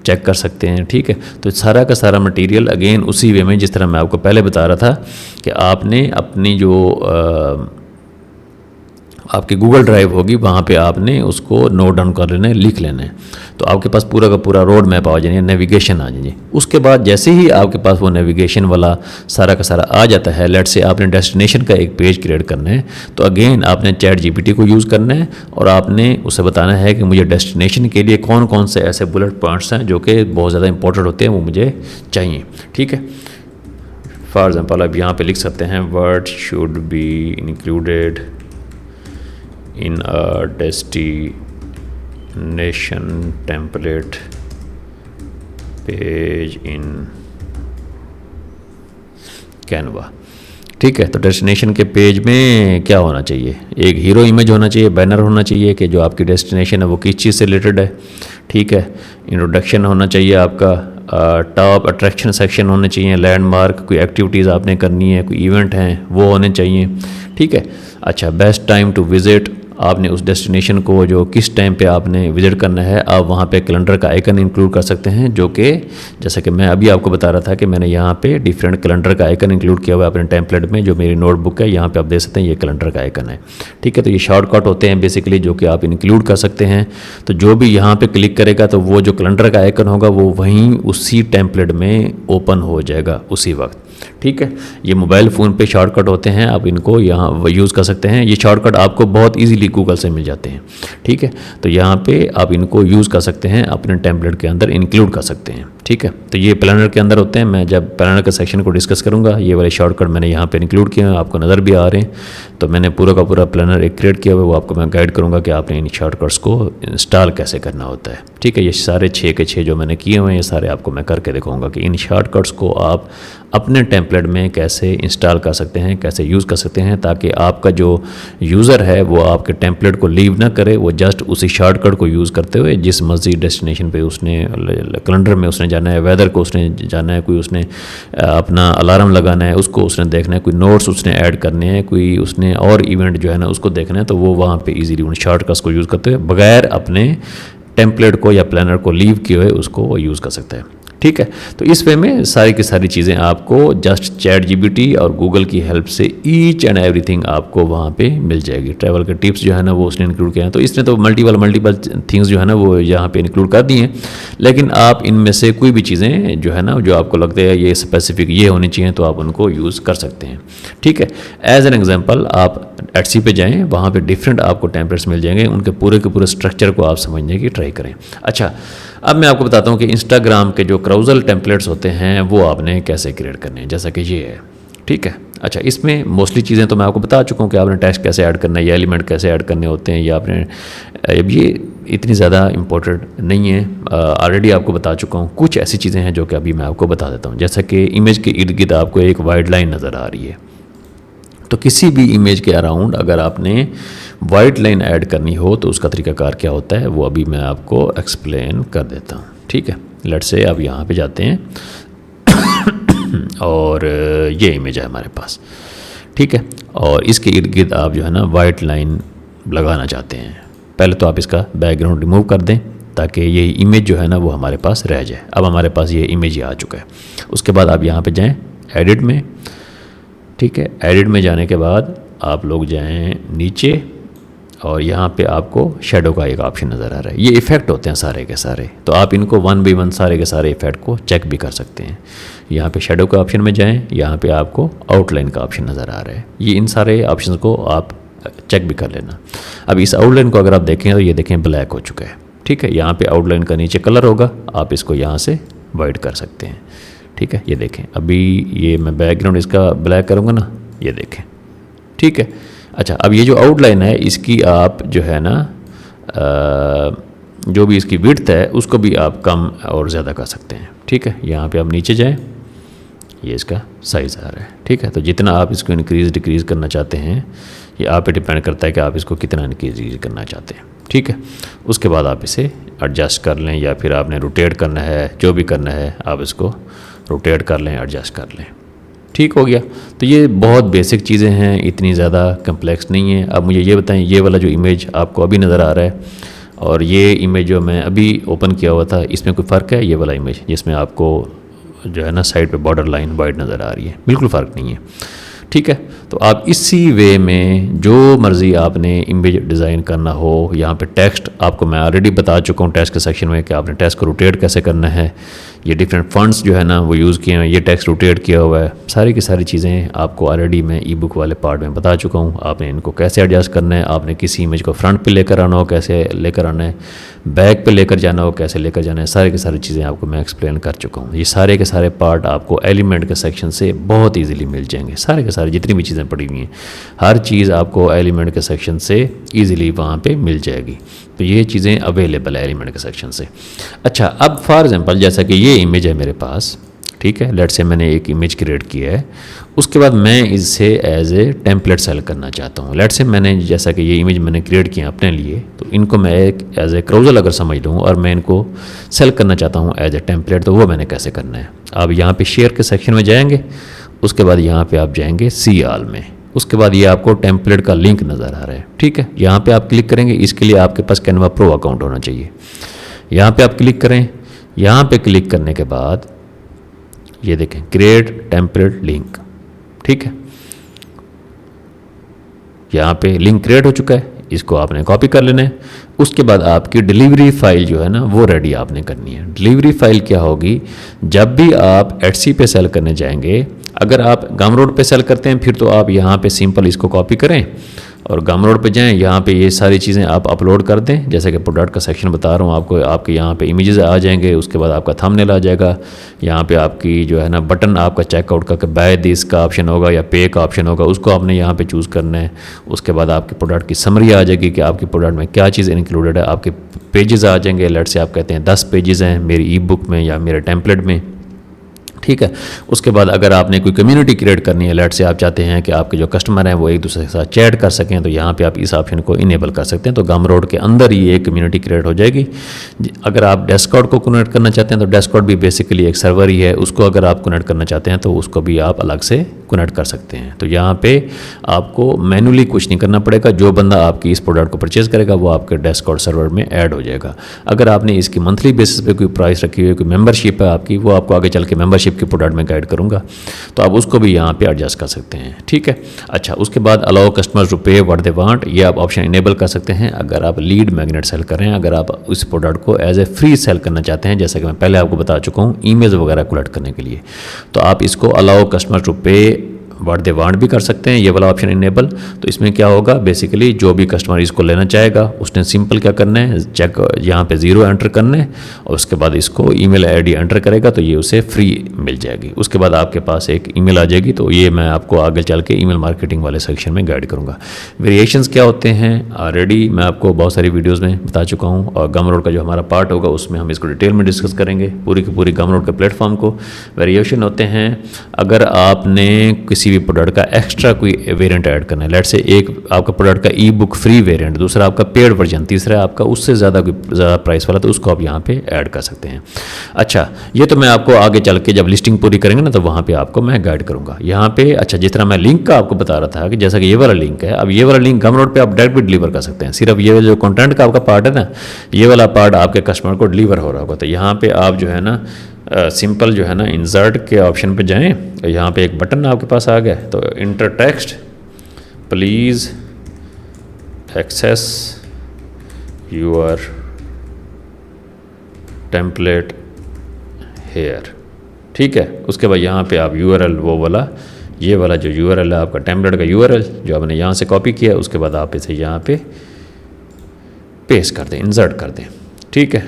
चेक कर सकते हैं। ठीक है, तो सारा का सारा मटेरियल अगेन उसी वे में जिस तरह मैं आपको पहले बता रहा था कि आपने अपनी जो आपकी गूगल ड्राइव होगी वहाँ पे आपने उसको नोट डाउन कर लेना है, लिख लेना है, तो आपके पास पूरा का पूरा रोड मैप आ जाएंगे, नेविगेशन आ जाएंगे। उसके बाद जैसे ही आपके पास वो नेविगेशन वाला सारा का सारा आ जाता है, लेट से आपने डेस्टिनेशन का एक पेज क्रिएट करना है, तो अगेन आपने चैट जीपीटी को यूज़ करना है और आपने उसे बताना है कि मुझे डेस्टिनेशन के लिए कौन कौन से ऐसे बुलेट पॉइंट्स हैं जो कि बहुत ज़्यादा इंपॉर्टेंट होते हैं, वो मुझे चाहिए। ठीक है, फॉर एग्जाम्पल आप यहाँ पर लिख सकते हैं what should be included in a destination template page in Canva। ठीक है, तो डेस्टिनेशन के पेज में क्या होना चाहिए, एक हीरो इमेज होना चाहिए, बैनर होना चाहिए कि जो आपकी डेस्टिनेशन है वो किस चीज़ से रिलेटेड है। ठीक है, इंट्रोडक्शन होना चाहिए आपका, टॉप अट्रैक्शन सेक्शन होने चाहिए, लैंडमार्क, कोई एक्टिविटीज़ आपने करनी है, कोई इवेंट हैं वो होने चाहिए। ठीक है, अच्छा, बेस्ट टाइम टू विज़िट, आपने उस डेस्टिनेशन को जो किस टाइम पे आपने विज़िट करना है, आप वहाँ पे कैलेंडर का आइकन इंक्लूड कर सकते हैं, जो कि जैसा कि मैं अभी आपको बता रहा था कि मैंने यहाँ पे डिफरेंट कैलेंडर का आइकन इंक्लूड किया हुआ है अपने टेम्पलेट में। जो मेरी नोटबुक है यहाँ पे आप देख सकते हैं, ये कैलेंडर का आइकन है। ठीक है, तो ये शॉर्टकट होते हैं बेसिकली जो कि आप इंक्लूड कर सकते हैं। तो जो भी यहाँ पर क्लिक करेगा तो वो जो कैलेंडर का आइकन होगा वो वहीं उसी टेम्पलेट में ओपन हो जाएगा उसी वक्त। ठीक है, ये मोबाइल फ़ोन पे शॉर्टकट होते हैं, आप इनको यहाँ यूज़ कर सकते हैं। ये शॉर्टकट आपको बहुत इजीली गूगल से मिल जाते हैं। ठीक है, तो यहाँ पे आप इनको यूज़ कर सकते हैं, अपने टेम्पलेट के अंदर इंक्लूड कर सकते हैं। ठीक है, तो ये प्लानर के अंदर होते हैं। मैं जब प्लानर के सेक्शन को डिस्कस करूँगा, ये वाले शॉर्टकट मैंने यहाँ पे इंक्लूड किए हैं, आपको नज़र भी आ रहे हैं। तो मैंने पूरा का पूरा प्लानर एक क्रिएट किया हुआ है, वो आपको मैं गाइड करूँगा कि आपने इन शॉर्टकट्स को इंस्टॉल कैसे करना होता है। ठीक है, ये सारे 6 के 6 जो मैंने किए हुए हैं, ये सारे आपको मैं करके दिखाऊँगा कि इन शॉर्टकट्स को आप अपने टेम्पलेट में कैसे इंस्टॉल कर सकते हैं, कैसे यूज़ कर सकते हैं, ताकि आपका जो यूज़र है वो आपके टेम्पलेट को लीव ना करे, वो जस्ट उसी शॉर्टकट को यूज़ करते हुए जिस मर्जी डेस्टिनेशन पे उसने कैलेंडर में उसने जाना है, वेदर को उसने जाना है, कोई उसने अपना अलार्म लगाना है उसको उसने देखना है, कोई नोट्स उसने ऐड करने हैं, कोई उसने और इवेंट जो है ना उसको देखना है, तो वो वहाँ पे इजीली उन शॉर्टकट्स को यूज़ करते हुए बगैर अपने टेम्पलेट को या प्लानर को लीव किए हुए उसको वो यूज़ कर सकता है। ठीक है, तो इस वे में सारी की सारी चीज़ें आपको जस्ट चैट जीपीटी और गूगल की हेल्प से ईच एंड एवरीथिंग आपको वहाँ पे मिल जाएगी। ट्रैवल के टिप्स जो है ना वो उसने इंक्लूड किए हैं, तो इसने तो मल्टीपल थिंग्स जो है ना वो यहाँ पे इंक्लूड कर दी हैं, लेकिन आप इनमें से कोई भी चीज़ें जो है ना जो आपको लगता है ये स्पेसिफिक ये होनी चाहिए, तो आप उनको यूज़ कर सकते हैं। ठीक है, एज एन एग्जाम्पल आप एटसी पे जाएँ, वहाँ पर डिफरेंट आपको टेम्पलेट्स मिल जाएंगे, उनके पूरे के पूरे स्ट्रक्चर को आप समझने की ट्राई करें। अच्छा, अब मैं आपको बताता हूँ कि इंस्टाग्राम के जो क्राउजल टेम्पलेट्स होते हैं वो आपने कैसे क्रिएट करने हैं, जैसा कि ये है। ठीक है, अच्छा, इसमें मोस्टली चीज़ें तो मैं आपको बता चुका हूँ कि आपने टेक्स्ट कैसे ऐड करना है, या एलिमेंट कैसे ऐड करने होते हैं, या आपने अब ये इतनी ज़्यादा इंपॉर्टेंट नहीं है, ऑलरेडी आपको बता चुका हूँ। कुछ ऐसी चीज़ें हैं जो कि अभी मैं आपको बता देता हूँ, जैसा कि इमेज के इर्द गिर्द आपको एक वाइड लाइन नज़र आ रही है, तो किसी भी इमेज के अराउंड अगर आपने वाइट लाइन ऐड करनी हो तो उसका तरीकाकार क्या होता है वो अभी मैं आपको एक्सप्लेन कर देता हूँ। ठीक है, लेट से अब यहाँ पे जाते हैं और ये इमेज है हमारे पास। ठीक है, और इसके इर्द गिर्द आप जो है ना वाइट लाइन लगाना चाहते हैं। पहले तो आप इसका बैकग्राउंड रिमूव कर दें ताकि ये इमेज जो है ना वो हमारे पास रह जाए। अब हमारे पास ये इमेज ही आ चुका है। उसके बाद आप यहाँ पे जाएं एडिट में। ठीक है, एडिट में जाने के बाद आप लोग जाएं नीचे और यहाँ पे आपको शेडो का एक ऑप्शन नज़र आ रहा है। ये इफ़ेक्ट होते हैं सारे के सारे, तो आप इनको 1 by 1 सारे के सारे इफ़ेक्ट को चेक भी कर सकते हैं। यहाँ पे शेडो का ऑप्शन में जाएं, यहाँ पे आपको आउटलाइन का ऑप्शन नज़र आ रहा है। ये इन सारे ऑप्शन को आप चेक भी कर लेना। अब इस आउटलाइन को अगर आप देखें तो ये देखें ब्लैक हो चुका है, ठीक है। यहाँ पे आउटलाइन का नीचे कलर होगा, आप इसको यहाँ से वाइट कर सकते हैं, ठीक है। ये देखें अभी ये मैं बैकग्राउंड इसका ब्लैक करूँगा ना, ये देखें, ठीक है। अच्छा, अब ये जो आउटलाइन है इसकी आप जो है ना जो भी इसकी विड्थ है उसको भी आप कम और ज़्यादा कर सकते हैं, ठीक है। यहाँ पे आप नीचे जाएं, ये इसका साइज़ आ रहा है, ठीक है। तो जितना आप इसको इंक्रीज़ डिक्रीज़ करना चाहते हैं ये आप पे डिपेंड करता है कि आप इसको कितना इंक्रीज़ करना चाहते हैं, ठीक है। उसके बाद आप इसे एडजस्ट कर लें या फिर आपने रोटेट करना है, जो भी करना है आप इसको रोटेट कर लें, एडजस्ट कर लें, ठीक हो गया। तो ये बहुत बेसिक चीज़ें हैं, इतनी ज़्यादा कम्प्लेक्स नहीं है। अब मुझे ये बताएं, ये वाला जो इमेज आपको अभी नज़र आ रहा है और ये इमेज जो मैं अभी ओपन किया हुआ था, इसमें कोई फ़र्क है? ये वाला इमेज जिसमें आपको जो है ना साइड पे बॉर्डर लाइन वाइट नज़र आ रही है, बिल्कुल फ़र्क नहीं है, ठीक है। तो आप इसी वे में जो मर्ज़ी आपने इमेज डिज़ाइन करना हो, यहाँ पे टेक्स्ट आपको मैं ऑलरेडी बता चुका हूँ टेक्स्ट के सेक्शन में कि आपने टेक्स्ट को रोटेट कैसे करना है। ये डिफरेंट फॉन्ट्स जो है ना वो यूज़ किए हैं, ये टेक्स्ट रोटेट किया हुआ है, सारी की सारी चीज़ें आपको ऑलरेडी मैं ई बुक वाले पार्ट में बता चुका हूँ। आपने इनको कैसे एडजस्ट करना है, आपने किसी इमेज को फ्रंट पे लेकर आना हो कैसे लेकर आना है, बैक पे लेकर जाना हो कैसे लेकर जाना है, सारी की सारी चीज़ें आपको मैं एक्सप्लेन कर चुका हूँ। ये सारे के सारे पार्ट आपको एलिमेंट के सेक्शन से बहुत ईजीली मिल जाएंगे, सारे के सारे जितनी भी चीज़ें पड़ी हुई हैं हर चीज़ आपको एलिमेंट के सेक्शन से ईजिली वहाँ पे मिल जाएगी। तो ये चीज़ें अवेलेबल है एलिमेंट के सेक्शन से। अच्छा, अब फॉर एग्जांपल जैसा कि ये इमेज है मेरे पास, ठीक है, लेट्स से मैंने एक इमेज क्रिएट किया है, उसके बाद मैं इसे एज ए टेम्पलेट सेल करना चाहता हूँ। लेट्स से मैंने जैसा कि ये इमेज मैंने क्रिएट किया अपने लिए, तो इनको मैं एक एज ए क्राउजल अगर समझ लूँ और मैं इनको सेल करना चाहता हूँ एज ए टेम्पलेट, तो वो मैंने कैसे करना है। आप यहाँ पे शेयर के सेक्शन में जाएंगे, उसके बाद यहाँ पे आप जाएंगे सी ऑल में, उसके बाद ये आपको टेम्पलेट का लिंक नज़र आ रहा है, ठीक है। यहाँ पे आप क्लिक करेंगे, इसके लिए आपके पास कैनवा प्रो अकाउंट होना चाहिए। यहाँ पे आप क्लिक करें, यहाँ पे क्लिक करने के बाद ये देखें क्रिएट टेम्पलेट लिंक, ठीक है। यहाँ पे लिंक क्रिएट हो चुका है, इसको आपने कॉपी कर लेना है। उसके बाद आपकी डिलीवरी फाइल जो है ना वो रेडी आपने करनी है। डिलीवरी फाइल क्या होगी, जब भी आप एटसी पे सेल करने जाएंगे, अगर आप गमरोड पे सेल करते हैं फिर तो आप यहाँ पे सिंपल इसको कॉपी करें और गमरोड पे जाएं, यहाँ पे ये सारी चीज़ें आप अपलोड कर दें, जैसे कि प्रोडक्ट का सेक्शन बता रहा हूँ आपको। आपके यहाँ पे इमेजेस आ जाएंगे, उसके बाद आपका थंबनेल आ जाएगा, यहाँ पे आपकी जो है ना बटन आपका चेकआउट का बाय दिस का ऑप्शन होगा या पे का ऑप्शन होगा, उसको आपने यहाँ पे चूज़ करना है। उसके बाद आपके प्रोडक्ट की समरी आ जाएगी कि आपके प्रोडक्ट में क्या चीज़ इंक्लूडेड है। आपके पेजेस आ जाएंगे, लेट से आप कहते हैं 10 पेजेस हैं मेरी ई बुक में या मेरे टेम्पलेट में, ठीक है। उसके बाद अगर आपने कोई कम्युनिटी क्रिएट करनी है, लेट से आप चाहते हैं कि आपके जो कस्टमर हैं वो एक दूसरे के साथ चैट कर सकें, तो यहाँ पे आप इस ऑप्शन को इनेबल कर सकते हैं। तो गमरोड के अंदर ही एक कम्युनिटी क्रिएट हो जाएगी। अगर आप डिस्कॉर्ड को कनेक्ट करना चाहते हैं तो डिस्कॉर्ड भी बेसिकली एक सर्वर ही है, उसको अगर आप कनेक्ट करना चाहते हैं तो उसको भी आप अलग से कनेक्ट कर सकते हैं। तो यहाँ पे आपको मैनुअली कुछ नहीं करना पड़ेगा, जो बंदा आपकी इस प्रोडक्ट को परचेज़ करेगा वो आपके डिस्कॉर्ड सर्वर में ऐड हो जाएगा। अगर आपने इसकी मंथली बेसिस पे कोई प्राइस रखी हुई है, कोई मेंबरशिप है आपकी, वो आपको आगे चल के मेंबरशिप के प्रोडक्ट में गाइड करूँगा, तो आप उसको भी यहाँ पे एडजस्ट कर सकते हैं, ठीक है। अच्छा, उसके बाद अलाउ कस्टमर्स टू पे व्हाट दे वांट, ये आप ऑप्शन इनेबल कर सकते हैं। अगर आप लीड मैग्नेट सेल कर रहे हैं, अगर आप उस प्रोडक्ट को एज ए फ्री सेल करना चाहते हैं, जैसा कि मैं पहले आपको बता चुका हूँ ईमेल्स वगैरह कलेक्ट करने के लिए, तो आप इसको अलाउ कस्टमर टू पे व्हाट दे वांट भी कर सकते हैं, ये वाला ऑप्शन इनेबल। तो इसमें क्या होगा, बेसिकली जो भी कस्टमर इसको लेना चाहेगा उसने सिंपल क्या करना है, चेक यहाँ पे 0 एंटर करना है और उसके बाद इसको ईमेल आईडी एंटर करेगा तो ये उसे फ्री मिल जाएगी। उसके बाद आपके पास एक ईमेल आ जाएगी, तो ये मैं आपको आगे चल के ईमेल मार्केटिंग वाले सेक्शन में गाइड करूँगा। वेरिएशंस क्या होते हैं ऑलरेडी मैं आपको बहुत सारी वीडियोज़ में बता चुका हूँ, और गमरोड का जो हमारा पार्ट होगा उसमें हम इसको डिटेल में डिस्कस करेंगे पूरी की पूरी गमरोड के प्लेटफॉर्म को। वेरिएशन होते हैं, अगर आपने किसी भी प्रोडक्ट का एक्स्ट्रा कोई वेरिएंट ऐड करना है, लेट से एक आपका प्रोडक्ट का ई बुक फ्री वेरिएंट, दूसरा आपका पेड वर्जन, तीसरा आपका उससे ज़्यादा प्राइस वाला, तो उसको आप यहाँ पे ऐड कर सकते हैं। अच्छा, ये तो मैं आपको आगे चल के जब लिस्टिंग पूरी करेंगे ना तो वहाँ पे आपको मैं गाइड करूँगा यहाँ पे। अच्छा, जिस तरह मैं लिंक का आपको बता रहा था कि जैसा कि ये वाला लिंक है, अब ये वाला लिंक गमरोड पे आप डायरेक्ट भी डिलीवर कर सकते हैं। सिर्फ ये जो कंटेंट का आपका पार्ट है ना, ये वाला पार्ट आपके कस्टमर को डिलीवर हो रहा होगा, तो यहाँ पे आप जो है ना सिंपल जो है ना इंसर्ट के ऑप्शन पे जाएं, तो यहाँ पे एक बटन आपके पास आ गया, तो enter text please access your template here, ठीक है। उसके बाद यहाँ पे आप URL वो वाला ये वाला जो URL है आपका टेम्पलेट का URL जो आपने यहाँ से कॉपी किया, उसके बाद आप इसे यहाँ पे पेस्ट कर दें, इंसर्ट कर दें। ठीक है,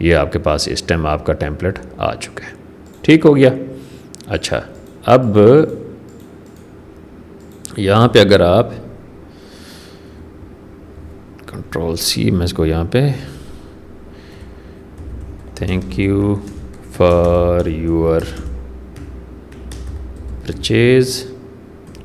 ये आपके पास इस टाइम आपका टेम्पलेट आ चुका है। ठीक हो गया। अच्छा, अब यहाँ पे अगर आप Ctrl+C, मैं इसको यहाँ पे thank you for your purchase,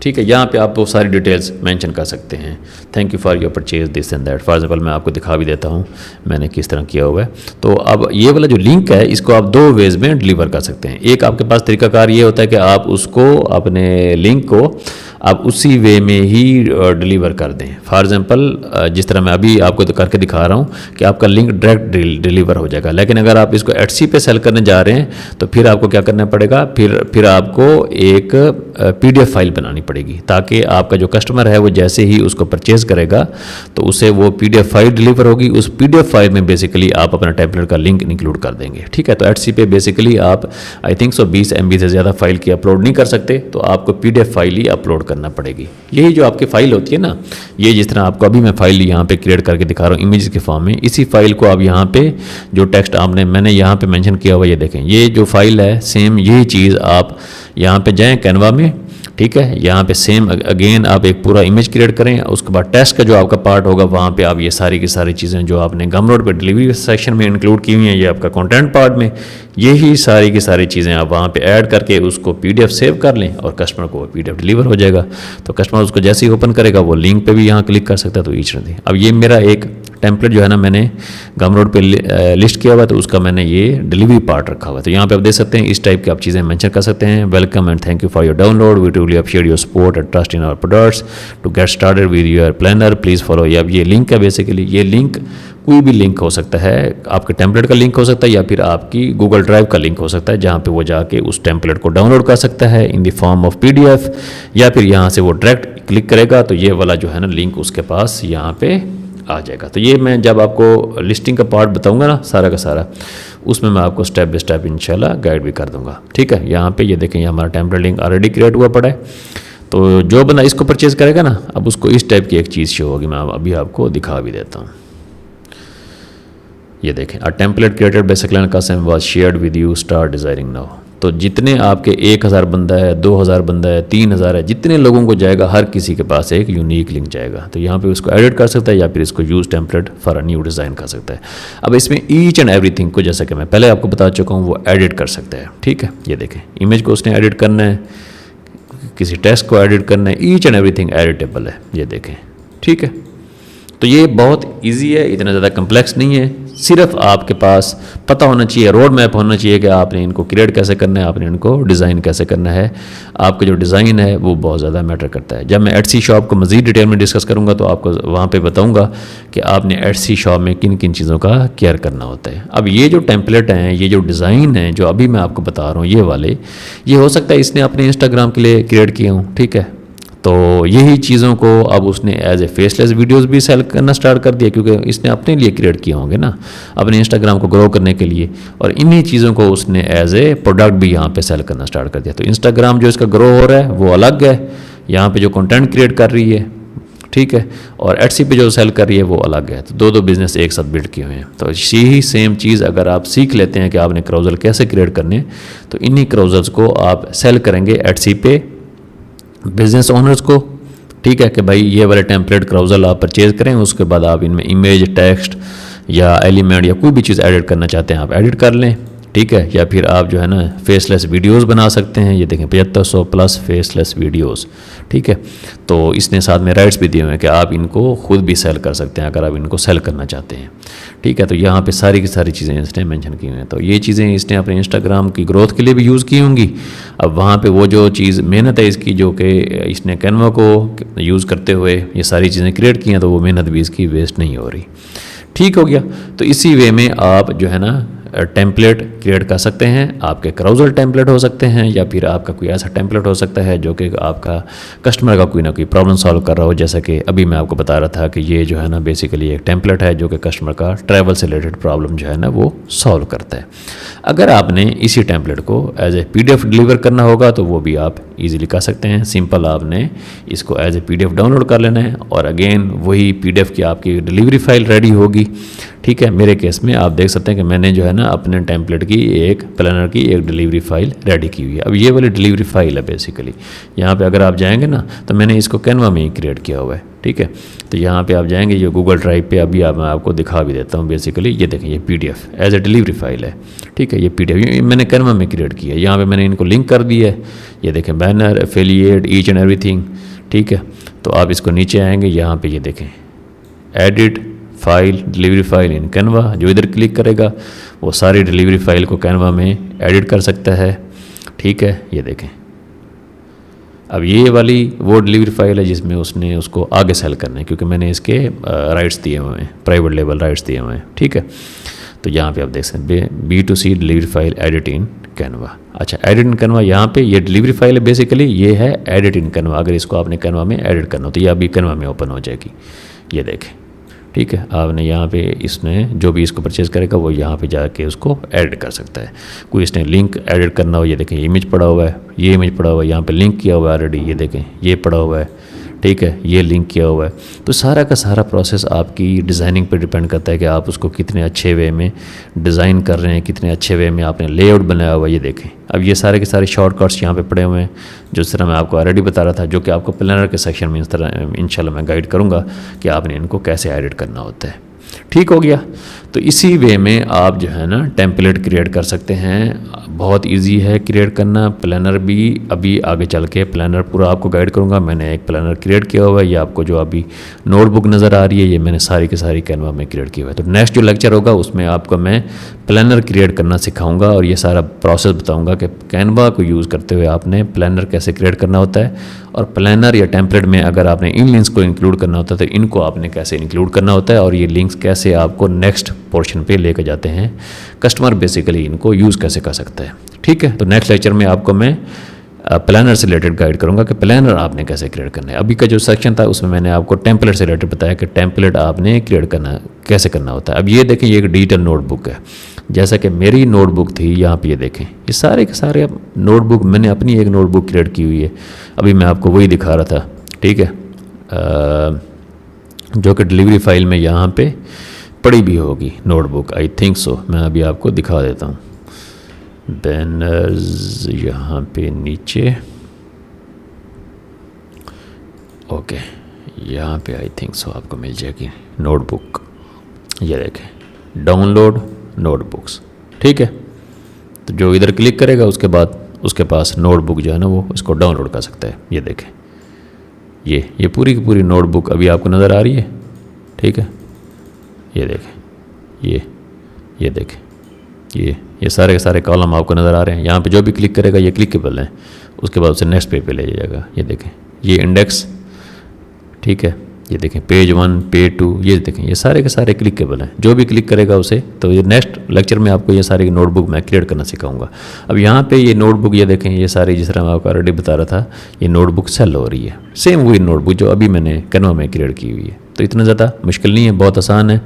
ठीक है, यहाँ पे आप वो सारी डिटेल्स मेंशन कर सकते हैं। Thank you for your purchase this and that. For example मैं आपको दिखा भी देता हूँ मैंने किस तरह किया हुआ है। तो अब ये वाला जो लिंक है इसको आप दो वेज में डिलीवर कर सकते हैं। एक आपके पास तरीकाकार ये होता है कि आप उसको अपने लिंक को आप उसी वे में ही डिलीवर कर दें। फॉर एग्जांपल जिस तरह मैं अभी आपको तो करके दिखा रहा हूँ कि आपका लिंक डायरेक्ट डिलीवर हो जाएगा। लेकिन अगर आप इसको Etsy पे सेल करने जा रहे हैं तो फिर आपको क्या करना पड़ेगा, फिर आपको एक PDF फाइल बनानी पड़ेगी, ताकि आपका जो कस्टमर है वो जैसे ही उसको परचेज़ करेगा तो उसे वो PDF फाइल डिलीवर होगी। उस PDF फाइल में बेसिकली आप अपना टेम्पलेट का लिंक इंक्लूड कर देंगे। ठीक है, तो Etsy पे बेसिकली आप आई थिंक 20 MB से ज़्यादा फाइल की अपलोड नहीं कर सकते, तो आपको PDF फाइल ही अपलोड करना पड़ेगी। यही जो आपकी फ़ाइल होती है ना, ये जिस तरह आपको अभी मैं फ़ाइल यहाँ पे क्रिएट करके दिखा रहा हूँ इमेज के फॉर्म में, इसी फाइल को आप यहाँ पे जो टेक्स्ट मैंने यहाँ पे मेंशन किया हुआ, ये देखें, ये जो फाइल है सेम यही चीज़ आप यहाँ पे जाएँ कैनवा में। ठीक है, यहाँ पे सेम अगेन आप एक पूरा इमेज क्रिएट करें, उसके बाद टेक्स्ट का जो आपका पार्ट होगा वहाँ पे आप ये सारी की सारी चीज़ें जो आपने गमरोड पे डिलीवरी सेक्शन में इंक्लूड की हुई हैं, ये आपका कंटेंट पार्ट में, यही सारी की सारी चीज़ें आप वहाँ पे ऐड करके उसको PDF सेव कर लें और कस्टमर को PDF डिलीवर हो जाएगा। तो कस्टमर उसको जैसे ही ओपन करेगा वो लिंक पे भी यहाँ क्लिक कर सकता है। तो ईच रही, अब ये मेरा एक टेम्पलेट जो है ना मैंने गमरोड पे लिस्ट किया हुआ, तो उसका मैंने ये डिलीवरी पार्ट रखा हुआ है। तो यहाँ पे आप देख सकते हैं इस टाइप की आप चीज़ें मेंशन कर सकते हैं। Welcome and thank you for your download, we truly appreciate your support and trust in our products, to get started with your planner please follow. अब ये लिंक है, बेसिकली ये लिंक कोई भी लिंक हो सकता है, आपके टेम्पलेट का लिंक हो सकता है या फिर आपकी गूगल ड्राइव का लिंक हो सकता है, जहाँ पे वो जाके उस टेम्पलेट को डाउनलोड कर सकता है in the form of PDF, या फिर यहाँ से वो डायरेक्ट क्लिक करेगा तो ये वाला जो है ना लिंक उसके पास यहाँ पे आ जाएगा। तो ये मैं जब आपको लिस्टिंग का पार्ट बताऊंगा ना सारा का सारा, उसमें मैं आपको स्टेप बाय स्टेप इंशाल्लाह गाइड भी कर दूंगा। ठीक है, यहाँ पे ये देखें, ये हमारा टेम्पलेट लिंक ऑलरेडी क्रिएट हुआ पड़ा है। तो जो बंदा इसको परचेज़ करेगा ना, अब उसको इस टाइप की एक चीज़ शो होगी, मैं अभी आपको दिखा भी देता हूँ। ये देखें, a template created by Saqlain Qasim was shared with you, start designing now. तो जितने आपके 1000 बंदा है, 2000 बंदा है, 3000 है, जितने लोगों को जाएगा हर किसी के पास एक यूनिक लिंक जाएगा। तो यहाँ पे उसको एडिट कर सकता है या फिर इसको use template for a new design कर सकता है। अब इसमें ईच एंड एवरीथिंग को, जैसा कि मैं पहले आपको बता चुका हूँ, वो एडिट कर सकता है। ठीक है, ये देखें, इमेज को उसने एडिट करना है, किसी टेक्स्ट को एडिट करना है, ईच एंड एवरीथिंग एडिटेबल है, ये देखें। ठीक है, तो ये बहुत इजी है, इतना ज़्यादा कम्प्लेक्स नहीं है। सिर्फ आपके पास पता होना चाहिए, रोड मैप होना चाहिए कि आपने इनको क्रिएट कैसे करना है, आपने इनको डिज़ाइन कैसे करना है। आपका जो डिज़ाइन है वो बहुत ज़्यादा मैटर करता है। जब मैं Etsy शॉप को मज़ीद डिटेल में डिस्कस करूँगा तो आपको वहाँ पे बताऊँगा कि आपने Etsy शॉप में किन किन चीज़ों का केयर करना होता है। अब ये जो टेम्पलेट हैं, ये जो डिज़ाइन है जो अभी मैं आपको बता रहा हूँ, ये वाले, ये हो सकता है इसने अपने इंस्टाग्राम के लिए क्रिएट किए हों। ठीक है, तो यही चीज़ों को अब उसने एज ए फेसलेस वीडियोस भी सेल करना स्टार्ट कर दिया, क्योंकि इसने अपने लिए क्रिएट किए होंगे ना, अपने इंस्टाग्राम को ग्रो करने के लिए, और इन्हीं चीज़ों को उसने एज ए प्रोडक्ट भी यहाँ पे सेल करना स्टार्ट कर दिया। तो इंस्टाग्राम जो इसका ग्रो हो रहा है वो अलग है, यहाँ पे जो कंटेंट क्रिएट कर रही है, ठीक है, और Etsy पे जो सेल कर रही है वो अलग है। तो दो बिजनेस एक साथ बिल्ड किए हुए हैं। तो यही सेम चीज़ अगर आप सीख लेते हैं कि आपने क्राउजल कैसे क्रिएट करने, तो इन्हीं क्राउजल्स को आप सेल करेंगे Etsy पे बिजनेस ओनर्स को। ठीक है, कि भाई ये वाले टेम्पलेट क्राउजल आप परचेज़ करें, उसके बाद आप इनमें इमेज, टेक्स्ट या एलिमेंट या कोई भी चीज़ एडिट करना चाहते हैं आप एडिट कर लें। ठीक है, या फिर आप जो है ना फेसलेस वीडियोस बना सकते हैं। ये देखें 7500+ फेसलेस वीडियोस। ठीक है, तो इसने साथ में राइट्स भी दिए हुए हैं कि आप इनको खुद भी सेल कर सकते हैं अगर आप इनको सेल करना चाहते हैं। ठीक है, तो यहाँ पे सारी की सारी चीज़ें इसने मेंशन की हुई हैं। तो ये चीज़ें इसने अपने इंस्टाग्राम की ग्रोथ के लिए भी यूज़ की होंगी। अब वहाँ पे वो जो चीज़ मेहनत है इसकी, जो कि इसने कैनवा को यूज़ करते हुए ये सारी चीज़ें क्रिएट की हैं, तो वो मेहनत भी इसकी वेस्ट नहीं हो रही। ठीक हो गया। तो इसी वे में आप जो है ना टेम्पलेट क्रिएट कर सकते हैं। आपके क्राउजल टेम्पलेट हो सकते हैं या फिर आपका कोई ऐसा टेम्पलेट हो सकता है जो कि आपका कस्टमर का कोई ना कोई प्रॉब्लम सॉल्व कर रहा हो, जैसा कि अभी मैं आपको बता रहा था कि ये जो है ना बेसिकली एक टेम्पलेट है जो कि कस्टमर का ट्रैवल से रिलेटेड प्रॉब्लम जो है ना वो सॉल्व करता है। अगर आपने इसी टेम्पलेट को एज ए PDF डिलीवर करना होगा तो वो भी आप ईजिली कर सकते हैं। सिंपल आपने इसको एज ए PDF डाउनलोड कर लेना है और अगेन वही PDF की आपकी डिलीवरी फाइल रेडी होगी। ठीक है, मेरे केस में आप देख सकते हैं कि मैंने जो है ना अपने टेम्पलेट की एक प्लानर की एक डिलीवरी फाइल रेडी की हुई है। अब ये वाली डिलीवरी फाइल है बेसिकली, यहाँ पे अगर आप जाएंगे ना तो मैंने इसको कैनवा में ही क्रिएट किया हुआ है। ठीक है, तो यहाँ पे आप जाएंगे, ये गूगल ड्राइव पे अभी मैं आपको दिखा भी देता हूँ। बेसिकली ये देखें, ये PDF as a delivery file है। ठीक है, ये PDF ये मैंने कैनवा में क्रिएट किया है। यहाँ पे मैंने इनको लिंक कर दिया है, ये देखें banner, affiliate, each and everything. ठीक है, तो आप इसको नीचे आएंगे, यहाँ पे ये देखें edit file, delivery file in Canva. जो इधर क्लिक करेगा वो सारी डिलीवरी फाइल को कैनवा में एडिट कर सकता है। ठीक है, ये देखें, अब ये वाली वो डिलीवरी फाइल है जिसमें उसने उसको आगे सेल करना है, क्योंकि मैंने इसके राइट्स दिए हुए हैं, प्राइवेट लेवल राइट्स दिए हुए हैं। ठीक है, तो यहाँ पे आप देख सकते हैं B2C delivery file edit in Canva. अच्छा, एडिट इन कैनवा, यहाँ पे ये डिलीवरी फाइल है बेसिकली, ये है एडिट इन कैनवा। अगर इसको आपने कैनवा में एडिट करना हो तो ये अभी कैनवा में ओपन हो जाएगी, ये देखें। ठीक है, आपने यहाँ पे इसने जो भी इसको परचेज़ करेगा वो यहाँ पे जाके उसको ऐड कर सकता है। कोई इसने लिंक एडिट करना हो, ये देखें इमेज पड़ा हुआ है, ये इमेज पड़ा हुआ है, यहाँ पे लिंक किया हुआ है ऑलरेडी, ये देखें ये पड़ा हुआ है। ठीक है, ये लिंक किया हुआ है। तो सारा का सारा प्रोसेस आपकी डिज़ाइनिंग पे डिपेंड करता है कि आप उसको कितने अच्छे वे में डिज़ाइन कर रहे हैं, कितने अच्छे वे में आपने लेआउट बनाया हुआ है। ये देखें, अब ये सारे के सारे शॉर्टकट्स यहाँ पे पड़े हुए हैं, जिस तरह मैं आपको ऑलरेडी बता रहा था, जो कि आपको प्लानर के सेक्शन में इस तरह इंशाल्लाह मैं गाइड करूँगा कि आपने इनको कैसे एडिट करना होता है। ठीक हो गया, तो इसी वे में आप जो है ना टेम्पलेट क्रिएट कर सकते हैं। बहुत इजी है क्रिएट करना। प्लानर भी अभी आगे चल के प्लानर पूरा आपको गाइड करूँगा। मैंने एक प्लानर क्रिएट किया हुआ है, ये आपको जो अभी नोटबुक नज़र आ रही है ये मैंने सारी की सारी कैनवा में क्रिएट किया हुआ है। तो नेक्स्ट जो लेक्चर होगा उसमें आपको मैं प्लानर क्रिएट करना सिखाऊंगा और ये सारा प्रोसेस बताऊंगा कि कैनवा को यूज़ करते हुए आपने प्लानर कैसे क्रिएट करना होता है, और प्लानर या टेम्पलेट में अगर आपने इन लिंक्स को इंक्लूड करना होता है तो इनको आपने कैसे इंक्लूड करना होता है, और ये लिंक्स कैसे आपको नेक्स्ट पोर्शन पे लेके जाते हैं। कस्टमर बेसिकली इनको यूज़ कैसे कर सकता है। ठीक है, तो नेक्स्ट लेक्चर में आपको मैं प्लानर से रिलेटेड गाइड करूंगा कि प्लानर आपने कैसे क्रिएट करना है। अभी का जो सेक्शन था उसमें मैंने आपको टेम्पलेट से रिलेटेड बताया कि टेम्पलेट आपने क्रिएट करना कैसे करना होता है। अब ये देखें, ये एक डिजिटल नोटबुक है, जैसा कि मेरी नोटबुक थी। यहाँ पे ये देखें, ये सारे के सारे नोटबुक मैंने अपनी एक नोटबुक क्रिएट की हुई है। अभी मैं आपको वही दिखा रहा था। ठीक है, जो कि डिलीवरी फाइल में यहाँ पे पड़ी भी होगी नोटबुक, आई थिंक सो। मैं अभी आपको दिखा देता हूँ। बैनर्स यहाँ पे नीचे, ओके, यहाँ पे आई थिंक सो आपको मिल जाएगी नोटबुक। ये देखें, डाउनलोड नोटबुक्स। ठीक है, तो जो इधर क्लिक करेगा उसके बाद उसके पास नोटबुक जो है ना वो इसको डाउनलोड कर सकता है। ये देखें, ये पूरी की पूरी नोटबुक अभी आपको नज़र आ रही है। ठीक है, ये देखें, ये देखें, ये सारे के सारे कॉलम आपको नज़र आ रहे हैं। यहाँ पे जो भी क्लिक करेगा ये क्लिकेबल है, उसके बाद उसे नेक्स्ट पेज पे ले जाएगा। ये देखें, ये इंडेक्स। ठीक है, ये देखें पेज 1, पेज 2, ये देखें, ये सारे के सारे क्लिकेबल हैं। जो भी क्लिक करेगा उसे, तो ये नेक्स्ट लेक्चर में आपको ये सारी नोटबुक मैं क्रिएट करना सिखाऊंगा। अब यहाँ पे ये नोटबुक, ये देखें, ये सारी जिस तरह मैं आपको ऑलरेडी बता रहा था, ये नोटबुक सेल हो रही है। सेम वही नोटबुक जो अभी मैंने कैनवा में क्रिएट की हुई है। तो इतना ज़्यादा मुश्किल नहीं है, बहुत आसान है।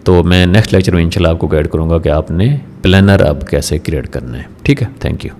तो मैं नेक्स्ट लेक्चर में इंशाल्लाह आपको गाइड करूँगा कि आपने प्लानर अब कैसे क्रिएट करना है। ठीक है, थैंक यू।